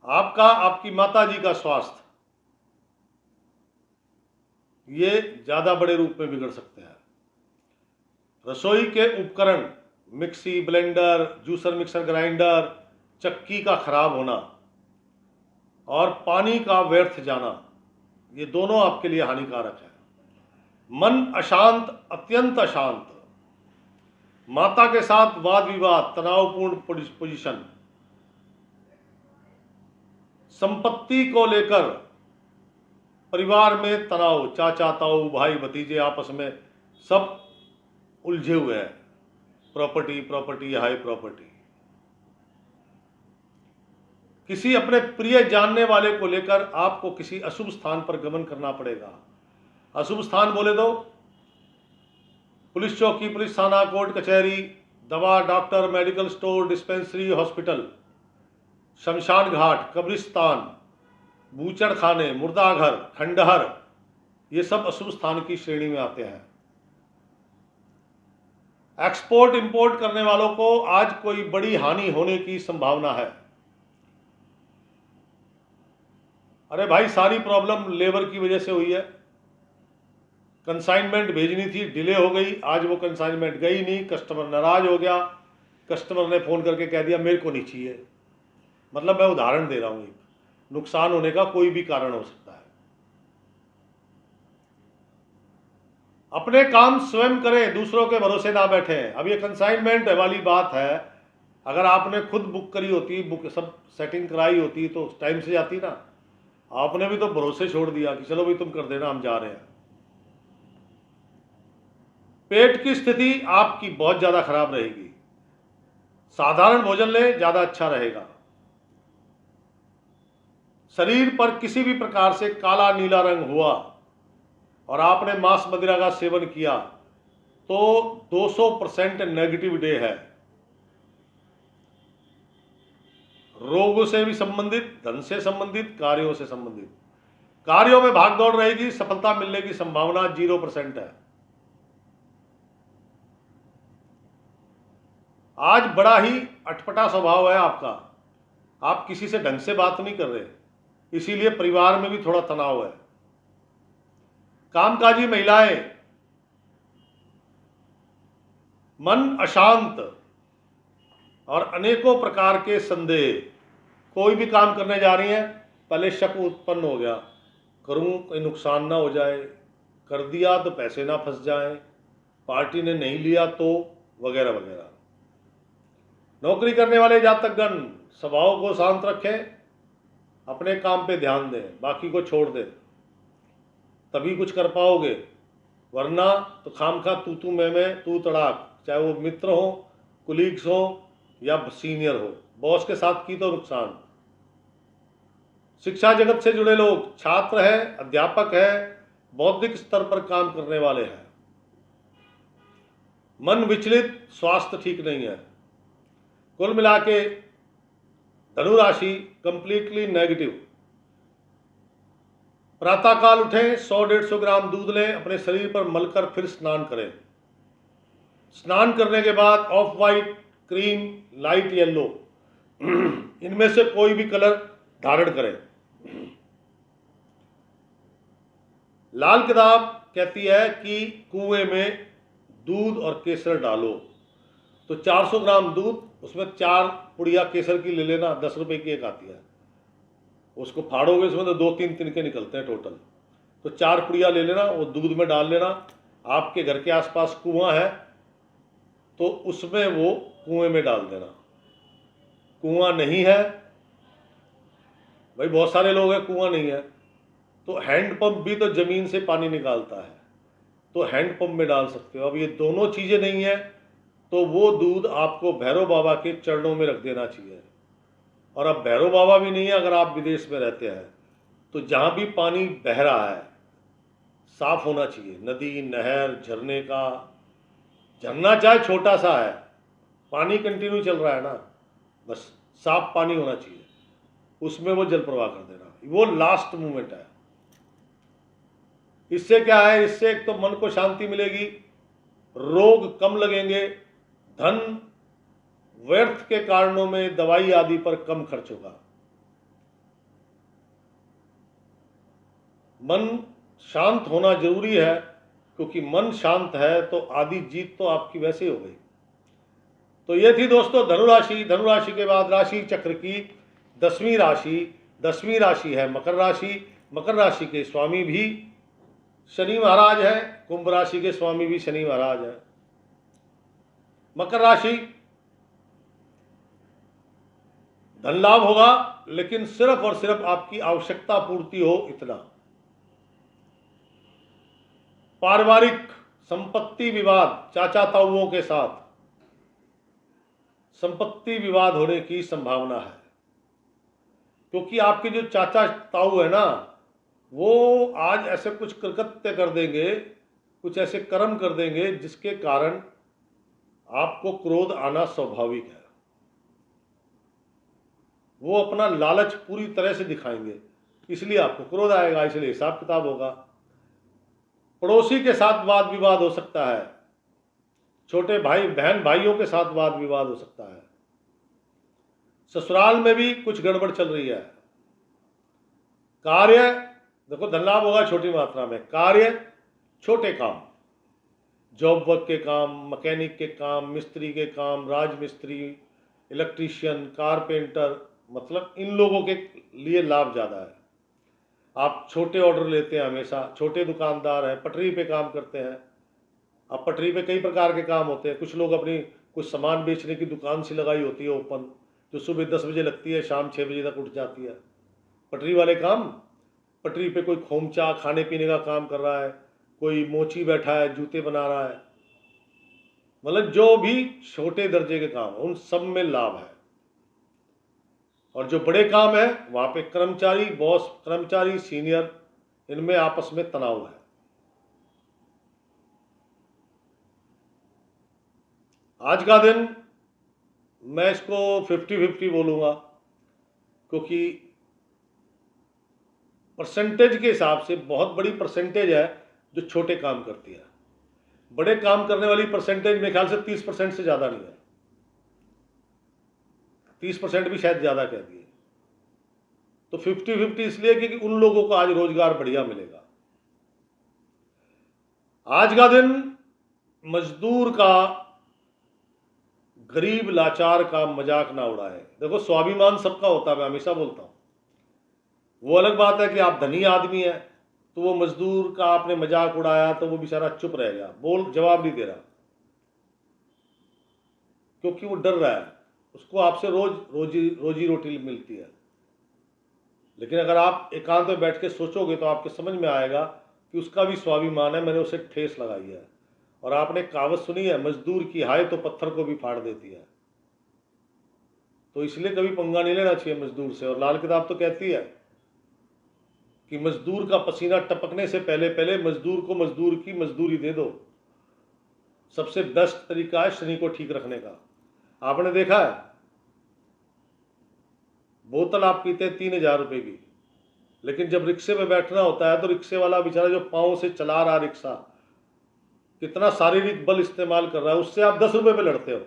आपका, आपकी माता जी का स्वास्थ्य, ये ज्यादा बड़े रूप में बिगड़ सकते हैं। रसोई के उपकरण, mixie, blender, juicer, mixer grinder, चक्की का खराब होना और पानी का व्यर्थ जाना, ये दोनों आपके लिए हानिकारक है। मन अशांत, अत्यंत अशांत, माता के साथ वाद विवाद, तनावपूर्ण पोजीशन, संपत्ति को लेकर परिवार में तनाव, चाचा ताऊ, भाई भतीजे आपस में सब उलझे हुए हैं। Property, high property. किसी अपने प्रिय जानने वाले को लेकर आपको किसी अशुभ स्थान पर गमन करना पड़ेगा। अशुभ स्थान बोले तो पुलिस चौकी, पुलिस थाना, कोर्ट कचहरी, दवा, doctor, medical store, dispensary, hospital, शमशान घाट, कब्रिस्तान, बूचड़ खाने, मुर्दाघर, खंडहर, ये सब अशुभ स्थान की श्रेणी में आते हैं। एक्सपोर्ट इंपोर्ट करने वालों को आज कोई बड़ी हानि होने की संभावना है। अरे भाई, सारी प्रॉब्लम लेबर की वजह से हुई है। कंसाइनमेंट भेजनी थी, डिले हो गई, आज वो कंसाइनमेंट गई नहीं, कस्टमर नाराज हो गया, कस्टमर ने फोन करके कह दिया मेरे को नहीं चाहिए। मतलब मैं उदाहरण दे रहा हूं, नुकसान होने का कोई भी कारण हो सकता है। अपने काम स्वयं करें, दूसरों के भरोसे ना बैठे। अब ये कंसाइनमेंट वाली बात है, अगर आपने खुद बुक करी होती, बुक सब सेटिंग कराई होती तो टाइम से जाती ना। आपने भी तो भरोसे छोड़ दिया कि चलो भाई तुम कर देना, हम जा रहे हैं। पेट की स्थिति आपकी बहुत ज्यादा खराब रहेगी। साधारण भोजन ले, ज्यादा अच्छा रहेगा। शरीर पर किसी भी प्रकार से काला नीला रंग हुआ और आपने मांस मदिरा का सेवन किया तो 200% नेगेटिव डे है। रोगों से भी संबंधित, धन से संबंधित, कार्यों से संबंधित। कार्यों में भागदौड़ रहेगी, सफलता मिलने की संभावना 0% है। आज बड़ा ही अटपटा स्वभाव है आपका, आप किसी से ढंग से बात नहीं कर रहे, इसीलिए परिवार में भी थोड़ा तनाव है। कामकाजी महिलाएं, मन अशांत और अनेकों प्रकार के संदेह। कोई भी काम करने जा रही हैं, पहले शक उत्पन्न हो गया, करूं कोई नुकसान ना हो जाए, कर दिया तो पैसे ना फंस जाएं, पार्टी ने नहीं लिया तो, वगैरह वगैरह। नौकरी करने वाले जातकगण स्वभाव को शांत रखें, अपने काम पे ध्यान दें, बाकी को छोड़ दें, तभी कुछ कर पाओगे, वरना तो खामखा तू मैं तू तड़ाक, चाहे वो मित्र हो, कुलीग्स हो या सीनियर हो, बॉस के साथ की तो नुकसान। शिक्षा जगत से जुड़े लोग, छात्र है, अध्यापक है, बौद्धिक स्तर पर काम करने वाले हैं, मन विचलित, स्वास्थ्य ठीक नहीं है। कुल मिला के धनु राशि कंप्लीटली नेगेटिव। प्रातःकाल उठें, 100-150 ग्राम दूध लें, अपने शरीर पर मलकर फिर स्नान करें। स्नान करने के बाद of white, cream, light yellow इनमें से कोई भी कलर धारण करें। लाल किताब कहती है कि कुएं में दूध और केसर डालो, तो 400 ग्राम दूध, उसमें 4 पुड़िया केसर की ले लेना, 10 रुपए की एक आती है, उसको फाड़ोगे उसमें तो 2-3 तिनके निकलते हैं टोटल, तो 4 पुड़िया ले लेना, वो दूध में डाल लेना। आपके घर के आसपास कुआं है तो उसमें वो कुएं में डाल देना। कुआं नहीं है भाई, बहुत सारे लोग हैं कुआं नहीं है, तो हैंडपंप भी तो जमीन से पानी निकालता है, तो हैंडपंप में डाल सकते हो। अब ये दोनों चीजें नहीं है तो वो दूध आपको भैरव बाबा के चरणों में रख देना चाहिए। और अब भैरव बाबा भी नहीं है, अगर आप विदेश में रहते हैं तो जहां भी पानी बह रहा है साफ होना चाहिए, नदी, नहर, झरने का, झरना चाहे छोटा सा है, पानी कंटिन्यू चल रहा है ना, बस साफ पानी होना चाहिए, उसमें वो जल प्रवाह कर देना, वो लास्ट मूवमेंट है। इससे क्या है, इससे एक तो मन को शांति मिलेगी, रोग कम लगेंगे, धन व्यर्थ के कारणों में, दवाई आदि पर कम खर्च होगा। मन शांत होना जरूरी है, क्योंकि मन शांत है तो आदि जीत तो आपकी वैसे ही हो गई। तो ये थी दोस्तों धनुराशि। धनुराशि के बाद राशि चक्र की 10वीं राशि। 10वीं राशि है मकर राशि। मकर राशि के स्वामी भी शनि महाराज है, कुंभ राशि के स्वामी भी शनि महाराज है। मकर राशि, धन लाभ होगा, लेकिन सिर्फ और सिर्फ आपकी आवश्यकता पूर्ति हो इतना। पारिवारिक संपत्ति विवाद, चाचा ताऊओं के साथ संपत्ति विवाद होने की संभावना है, क्योंकि आपके जो चाचा ताऊ है ना, वो आज ऐसे कुछ कृत्य कर देंगे, कुछ ऐसे कर्म कर देंगे जिसके कारण आपको क्रोध आना स्वाभाविक है। वो अपना लालच पूरी तरह से दिखाएंगे, इसलिए आपको क्रोध आएगा, इसलिए हिसाब किताब होगा। पड़ोसी के साथ वाद विवाद हो सकता है, छोटे भाई बहन भाइयों के साथ वाद विवाद हो सकता है। ससुराल में भी कुछ गड़बड़ चल रही है। कार्य, देखो धन लाभ होगा छोटी मात्रा में। कार्य, छोटे काम, जॉब वर्क के काम, मैकेनिक के काम, मिस्त्री के काम, राजमिस्त्री, इलेक्ट्रीशियन, कारपेंटर, मतलब इन लोगों के लिए लाभ ज़्यादा है। आप छोटे ऑर्डर लेते हैं हमेशा, छोटे दुकानदार हैं, पटरी पे काम करते हैं। अब पटरी पे कई प्रकार के काम होते हैं। कुछ लोग अपनी कुछ सामान बेचने की दुकान सी लगाई होती है ओपन, जो सुबह 10 बजे लगती है, शाम 6 बजे तक उठ जाती है। पटरी वाले काम, पटरी पे कोई खोमचा खाने पीने का काम कर रहा है, कोई मोची बैठा है, जूते बना रहा है, मतलब जो भी छोटे दर्जे के काम, उन सब में लाभ है। और जो बड़े काम है वहाँ पे कर्मचारी, बॉस, कर्मचारी, सीनियर, इनमें आपस में तनाव है। आज का दिन मैं इसको 50-50 बोलूँगा, क्योंकि परसेंटेज के हिसाब से बहुत बड़ी परसेंटेज है जो छोटे काम करती है। बड़े काम करने वाली परसेंटेज मेरे ख्याल से 30% से ज़्यादा नहीं है, 30% भी शायद ज़्यादा कह दिए। तो 50-50 इसलिए क्योंकि उन लोगों को आज रोजगार बढ़िया मिलेगा। आज का दिन मजदूर का, गरीब लाचार का मजाक ना उड़ाए। देखो, स्वाभिमान सबका होता है, मैं हमेशा बोलता हूँ। वो अलग बात है कि आप धनी आदमी है, तो वो मजदूर का आपने मजाक उड़ाया तो वो बेचारा चुप रह गया, जवाब नहीं दे रहा, क्योंकि वो डर रहा है, उसको आपसे रोजी रोटी मिलती है। लेकिन अगर आप एकांत में बैठ के सोचोगे तो आपके समझ में आएगा कि उसका भी स्वाभिमान है, मैंने उसे ठेस लगाई है। और आपने कहावत सुनी है, मजदूर की हाय तो पत्थर को भी फाड़ देती है। तो इसलिए कभी पंगा नहीं लेना चाहिए मजदूर से। और लाल किताब तो कहती है कि मजदूर का पसीना टपकने से पहले पहले मजदूर को मजदूर की मजदूरी दे दो। सबसे बेस्ट तरीका है शनि को ठीक रखने का। आपने देखा है, बोतल आप पीते 3,000 रुपए की, लेकिन जब रिक्शे में बैठना होता है तो रिक्शे वाला बेचारा जो पाँव से चला रहा रिक्शा, कितना शारीरिक बल इस्तेमाल कर रहा है, उससे आप 10 रुपए पे लड़ते हो।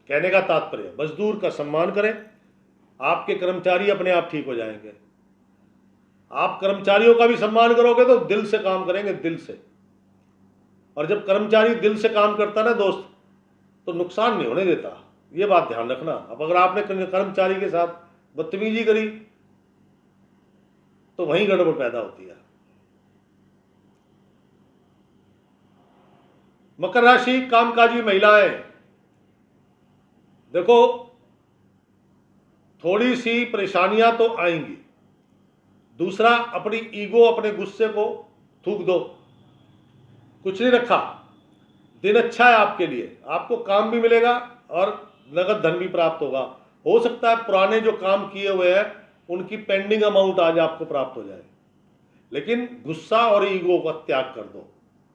कहने का तात्पर्य, मजदूर का सम्मान करें, आपके कर्मचारी अपने आप ठीक हो जाएंगे। आप कर्मचारियों का भी सम्मान करोगे तो दिल से काम करेंगे, दिल से। और जब कर्मचारी दिल से काम करता ना दोस्त, तो नुकसान नहीं होने देता, ये बात ध्यान रखना। अब अगर आपने कर्मचारी के साथ बदतमीजी करी तो वहीं गड़बड़ पैदा होती है। मकर राशि, कामकाजी महिलाएं, देखो थोड़ी सी परेशानियां तो आएंगी। दूसरा, अपनी ईगो, अपने गुस्से को थूक दो, कुछ नहीं रखा। दिन अच्छा है आपके लिए, आपको काम भी मिलेगा और नगद धन भी प्राप्त होगा। हो सकता है पुराने जो काम किए हुए हैं उनकी पेंडिंग अमाउंट आज आपको प्राप्त हो जाए, लेकिन गुस्सा और ईगो का त्याग कर दो,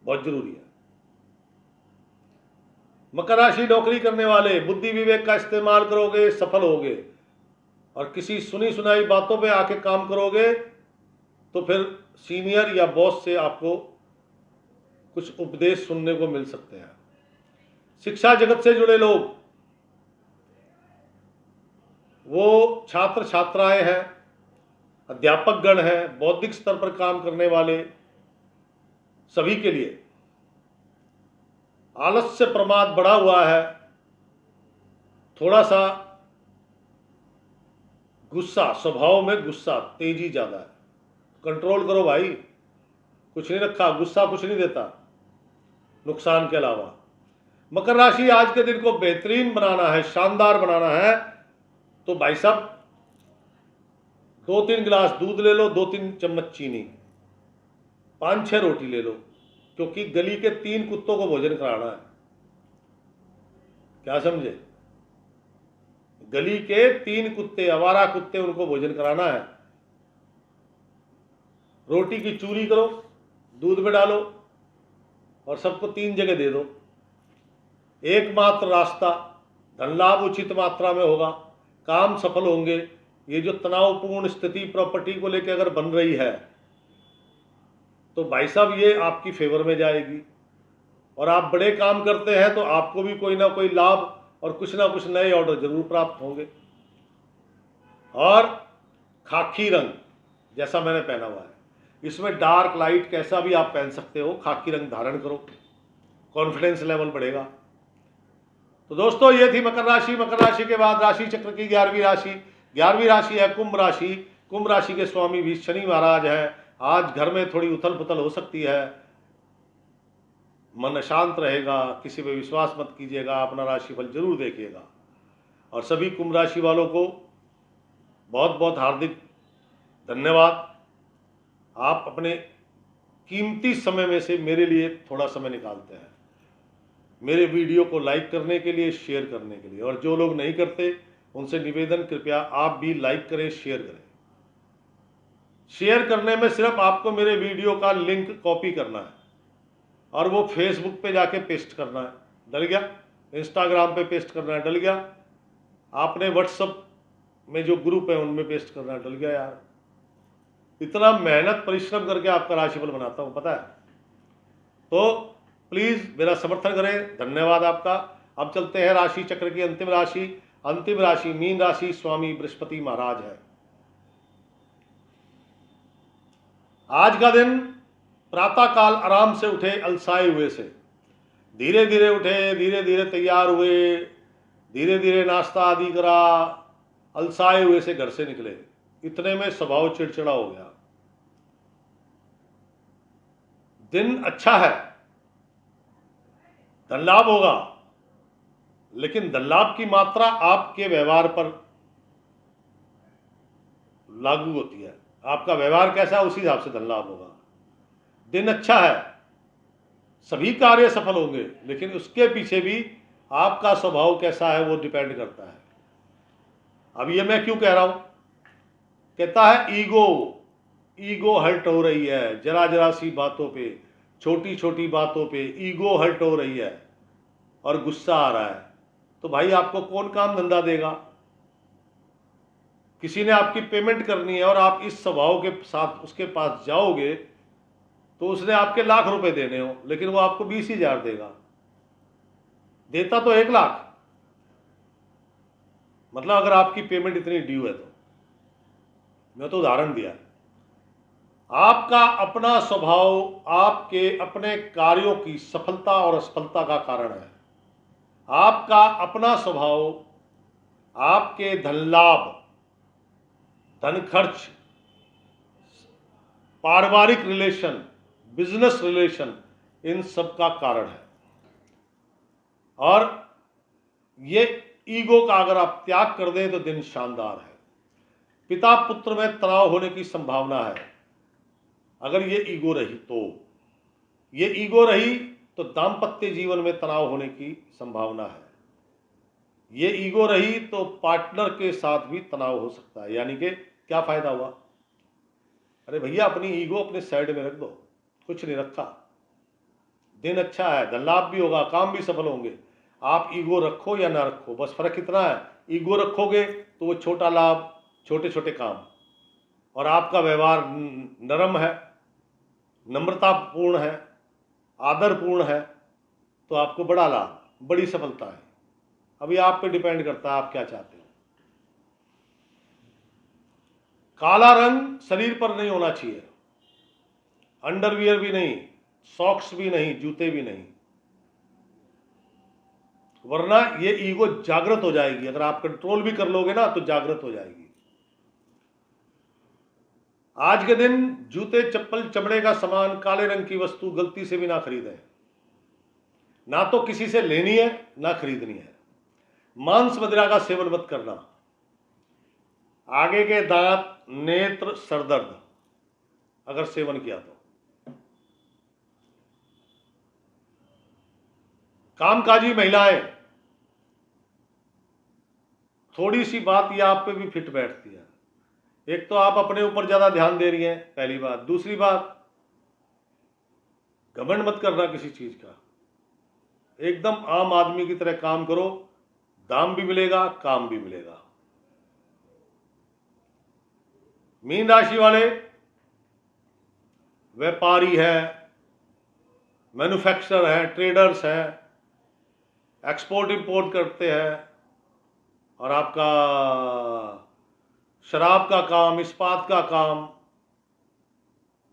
बहुत जरूरी है। मकर राशि, नौकरी करने वाले, बुद्धि विवेक का इस्तेमाल करोगे, सफल होगे। और किसी सुनी सुनाई बातों पे आके काम करोगे तो फिर सीनियर या बॉस से आपको कुछ उपदेश सुनने को मिल सकते हैं। शिक्षा जगत से जुड़े लोग, वो छात्र छात्राएं हैं, अध्यापक गण हैं, बौद्धिक स्तर पर काम करने वाले, सभी के लिए आलस्य प्रमाद बढ़ा हुआ है। थोड़ा सा गुस्सा, स्वभाव में गुस्सा, तेजी ज्यादा है, कंट्रोल करो भाई। कुछ नहीं रखा, गुस्सा कुछ नहीं देता नुकसान के अलावा। मकर राशि, आज के दिन को बेहतरीन बनाना है, शानदार बनाना है, तो भाई साहब 2-3 गिलास दूध ले लो, 2-3 चम्मच चीनी, 5-6 रोटी ले लो, क्योंकि गली के 3 कुत्तों को भोजन कराना है। क्या समझे? गली के 3 कुत्ते, आवारा कुत्ते, उनको भोजन कराना है। रोटी की चूरी करो, दूध में डालो और सबको 3 जगह दे दो। एकमात्र रास्ता, धन लाभ उचित मात्रा में होगा, काम सफल होंगे। ये जो तनावपूर्ण स्थिति प्रॉपर्टी को लेकर अगर बन रही है तो भाई साहब ये आपकी फेवर में जाएगी। और आप बड़े काम करते हैं तो आपको भी कोई ना कोई लाभ और कुछ ना कुछ नए ऑर्डर जरूर प्राप्त होंगे। और खाकी रंग जैसा मैंने पहना हुआ है, इसमें डार्क लाइट कैसा भी आप पहन सकते हो, खाकी रंग धारण करो, कॉन्फिडेंस लेवल बढ़ेगा। तो दोस्तों, ये थी मकर राशि। मकर राशि के बाद राशि चक्र की 11वीं राशि, 11वीं राशि है कुंभ राशि। कुंभ राशि के स्वामी भी शनि महाराज हैं। आज घर में थोड़ी उथल पुथल हो सकती है, मन शांत रहेगा, किसी पे विश्वास मत कीजिएगा, अपना राशिफल जरूर देखिएगा। और सभी कुंभ राशि वालों को बहुत बहुत हार्दिक धन्यवाद। आप अपने कीमती समय में से मेरे लिए थोड़ा समय निकालते हैं, मेरे वीडियो को लाइक करने के लिए, शेयर करने के लिए। और जो लोग नहीं करते उनसे निवेदन, कृपया आप भी लाइक करें, शेयर करें। शेयर करने में सिर्फ आपको मेरे वीडियो का लिंक कॉपी करना है और वो फेसबुक पे जाके पेस्ट करना है, डल गया। इंस्टाग्राम पे पेस्ट करना है, डल गया। आपने व्हाट्सएप में जो ग्रुप है उनमें पेस्ट करना है, डल गया। यार इतना मेहनत परिश्रम करके आपका राशिफल बनाता हूं, पता है। तो प्लीज मेरा समर्थन करें, धन्यवाद आपका। अब चलते हैं राशि चक्र की अंतिम राशि। अंतिम राशि मीन राशि, स्वामी बृहस्पति महाराज है। आज का दिन प्रातः काल आराम से उठे, अलसाए हुए से धीरे धीरे उठे, धीरे धीरे तैयार हुए, धीरे धीरे नाश्ता आदि करा, अलसाए हुए से घर से निकले। इतने में स्वभाव चिड़चिड़ा हो गया। दिन अच्छा है, धन लाभ होगा, लेकिन धन लाभ की मात्रा आपके व्यवहार पर लागू होती है। आपका व्यवहार कैसा है उसी हिसाब से धन लाभ होगा। दिन अच्छा है, सभी कार्य सफल होंगे, लेकिन उसके पीछे भी आपका स्वभाव कैसा है वो डिपेंड करता है। अब ये मैं क्यों कह रहा हूं? कहता है ईगो हर्ट हो रही है, जरा जरा सी बातों पे, छोटी छोटी बातों पे ईगो हर्ट हो रही है और गुस्सा आ रहा है। तो भाई आपको कौन काम धंधा देगा? किसी ने आपकी पेमेंट करनी है और आप इस स्वभाव के साथ उसके पास जाओगे तो उसने आपके लाख रुपए देने हो, लेकिन वो आपको 20,000 देगा। देता तो 1 लाख, मतलब अगर आपकी पेमेंट इतनी ड्यू है तो। मैं तो उदाहरण दिया। आपका अपना स्वभाव आपके अपने कार्यों की सफलता और असफलता का कारण है। आपका अपना स्वभाव आपके धन लाभ, धन खर्च, पारिवारिक रिलेशन, बिजनेस रिलेशन, इन सब का कारण है। और ये ईगो का अगर आप त्याग कर दें तो दिन शानदार है। पिता पुत्र में तनाव होने की संभावना है अगर ये ईगो रही तो। ये ईगो रही तो दाम्पत्य जीवन में तनाव होने की संभावना है। ये ईगो रही तो पार्टनर के साथ भी तनाव हो सकता है। यानी कि क्या फायदा हुआ? अरे भैया अपनी ईगो अपने साइड में रख दो, कुछ नहीं रखा। दिन अच्छा है, धन लाभ भी होगा, काम भी सफल होंगे। आप ईगो रखो या ना रखो, बस फर्क इतना है, ईगो रखोगे तो वो छोटा लाभ, छोटे छोटे काम, और आपका व्यवहार नरम है, नम्रतापूर्ण है, आदरपूर्ण है, तो आपको बड़ा लाभ, बड़ी सफलता है। अभी आप पे डिपेंड करता है आप क्या चाहते हो। काला रंग शरीर पर नहीं होना चाहिए, अंडरवियर भी नहीं, सॉक्स भी नहीं, जूते भी नहीं, वरना ये ईगो जागृत हो जाएगी। अगर आप कंट्रोल भी कर लोगे ना तो जागृत हो जाएगी। आज के दिन जूते, चप्पल, चमड़े का सामान, काले रंग की वस्तु गलती से भी ना खरीदें। ना तो किसी से लेनी है ना खरीदनी है। मांस मदिरा का सेवन मत करना। आगे के दांत, नेत्र, सरदर्द अगर सेवन किया तो। कामकाजी महिलाएं, थोड़ी सी बात ये आप पे भी फिट बैठती है। एक तो आप अपने ऊपर ज्यादा ध्यान दे रही हैं, पहली बात। दूसरी बात, घमंड मत करना किसी चीज का। एकदम आम आदमी की तरह काम करो, दाम भी मिलेगा, काम भी मिलेगा। मीन राशि वाले व्यापारी हैं, मैन्युफैक्चरर हैं, ट्रेडर्स हैं, एक्सपोर्ट इंपोर्ट करते हैं, और आपका शराब का काम, इस्पात का काम,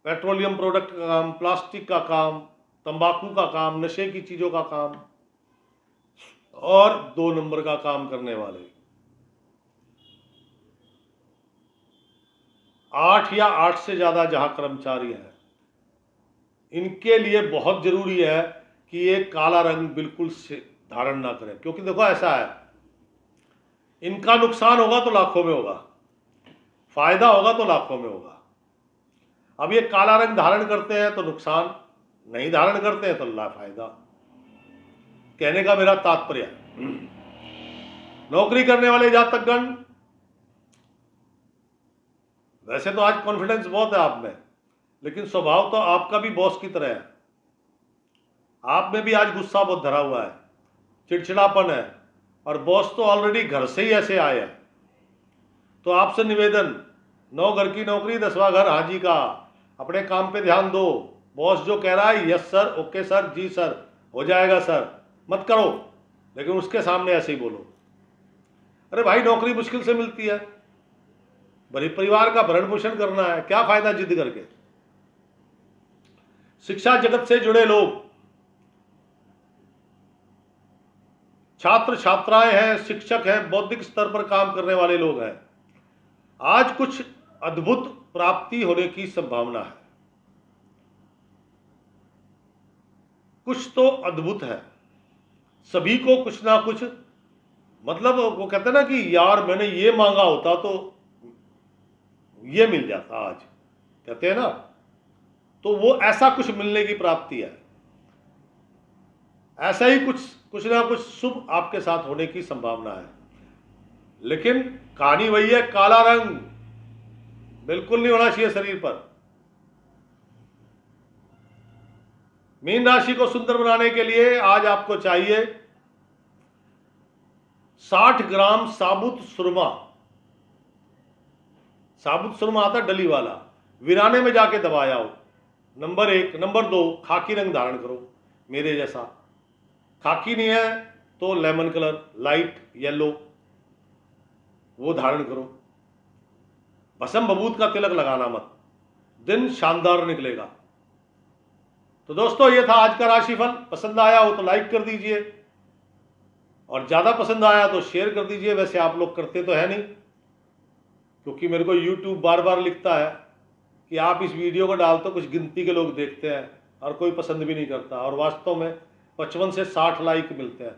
पेट्रोलियम प्रोडक्ट का काम, प्लास्टिक का काम, तंबाकू का काम, नशे की चीजों का काम, और 2 नंबर का काम करने वाले 8 या 8 से ज्यादा जहां कर्मचारी हैं, इनके लिए बहुत जरूरी है कि ये काला रंग बिल्कुल से धारण ना करें। क्योंकि देखो ऐसा है, इनका नुकसान होगा तो लाखों में होगा, फायदा होगा तो लाखों में होगा। अब ये काला रंग धारण करते हैं तो नुकसान, नहीं धारण करते हैं तो फायदा। कहने का मेरा तात्पर्य नौकरी करने वाले जातकगण, वैसे तो आज कॉन्फिडेंस बहुत है आप में, लेकिन स्वभाव तो आपका भी बॉस की तरह है। आप में भी आज गुस्सा बहुत धरा हुआ है, चिड़चिड़ापन है, और बॉस तो ऑलरेडी घर से ही ऐसे आए हैं। तो आपसे निवेदन, 9 घर की नौकरी 10वां घर हाजी का, अपने काम पे ध्यान दो। बॉस जो कह रहा है यस सर, ओके सर, जी सर, हो जाएगा सर, मत करो, लेकिन उसके सामने ऐसे ही बोलो। अरे भाई, नौकरी मुश्किल से मिलती है, बड़े परिवार का भरण पोषण करना है, क्या फायदा जिद करके। शिक्षा जगत से जुड़े लोग, छात्र छात्राएं हैं, शिक्षक हैं, बौद्धिक स्तर पर काम करने वाले लोग हैं, आज कुछ अद्भुत प्राप्ति होने की संभावना है। कुछ तो अद्भुत है, सभी को कुछ ना कुछ, मतलब वो कहते हैं ना कि यार मैंने ये मांगा होता तो ये मिल जाता आज, कहते हैं ना, तो वो ऐसा कुछ मिलने की प्राप्ति है। ऐसा ही कुछ ना कुछ शुभ आपके साथ होने की संभावना है। लेकिन कहानी वही है, काला रंग बिल्कुल नहीं होना चाहिए शरीर पर। मीन राशि को सुंदर बनाने के लिए आज आपको चाहिए 60 ग्राम साबुत सुरमा। साबुत सुरमा आता डली वाला, वीराने में जाके दबाया हो। नंबर 1। नंबर 2, खाकी रंग धारण करो मेरे जैसा। खाकी नहीं है तो लेमन कलर, लाइट येलो, वो धारण करो। भस्म बबूत का तिलक लगाना मत, दिन शानदार निकलेगा। तो दोस्तों, ये था आज का राशिफल। पसंद आया हो तो लाइक कर दीजिए, और ज़्यादा पसंद आया तो शेयर कर दीजिए। वैसे आप लोग करते तो है नहीं, क्योंकि मेरे को YouTube बार बार लिखता है कि आप इस वीडियो को डालते हो, कुछ गिनती के लोग देखते हैं और कोई पसंद भी नहीं करता, और वास्तव में 55 से 60 लाइक मिलते हैं।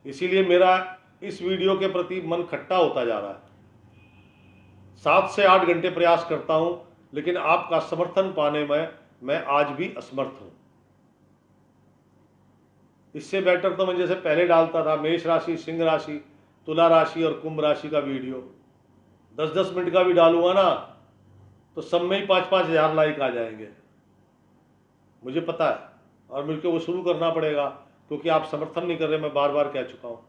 इसीलिए मेरा इस वीडियो के प्रति मन खट्टा होता जा रहा है। 7 से 8 घंटे प्रयास करता हूं, लेकिन आपका समर्थन पाने में मैं आज भी असमर्थ हूं। इससे बेटर तो मैं जैसे पहले डालता था, मेष राशि, सिंह राशि, तुला राशि और कुंभ राशि का वीडियो 10-10 मिनट का भी डालूंगा ना, तो सब में ही 5-5 हज़ार लाइक आ जाएंगे, मुझे पता है। और मुझको वो शुरू करना पड़ेगा, क्योंकि आप समर्थन नहीं कर रहे, मैं बार बार कह चुका हूँ।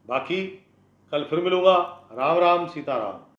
बाकी कल फिर मिलूंगा। राम राम, सीताराम।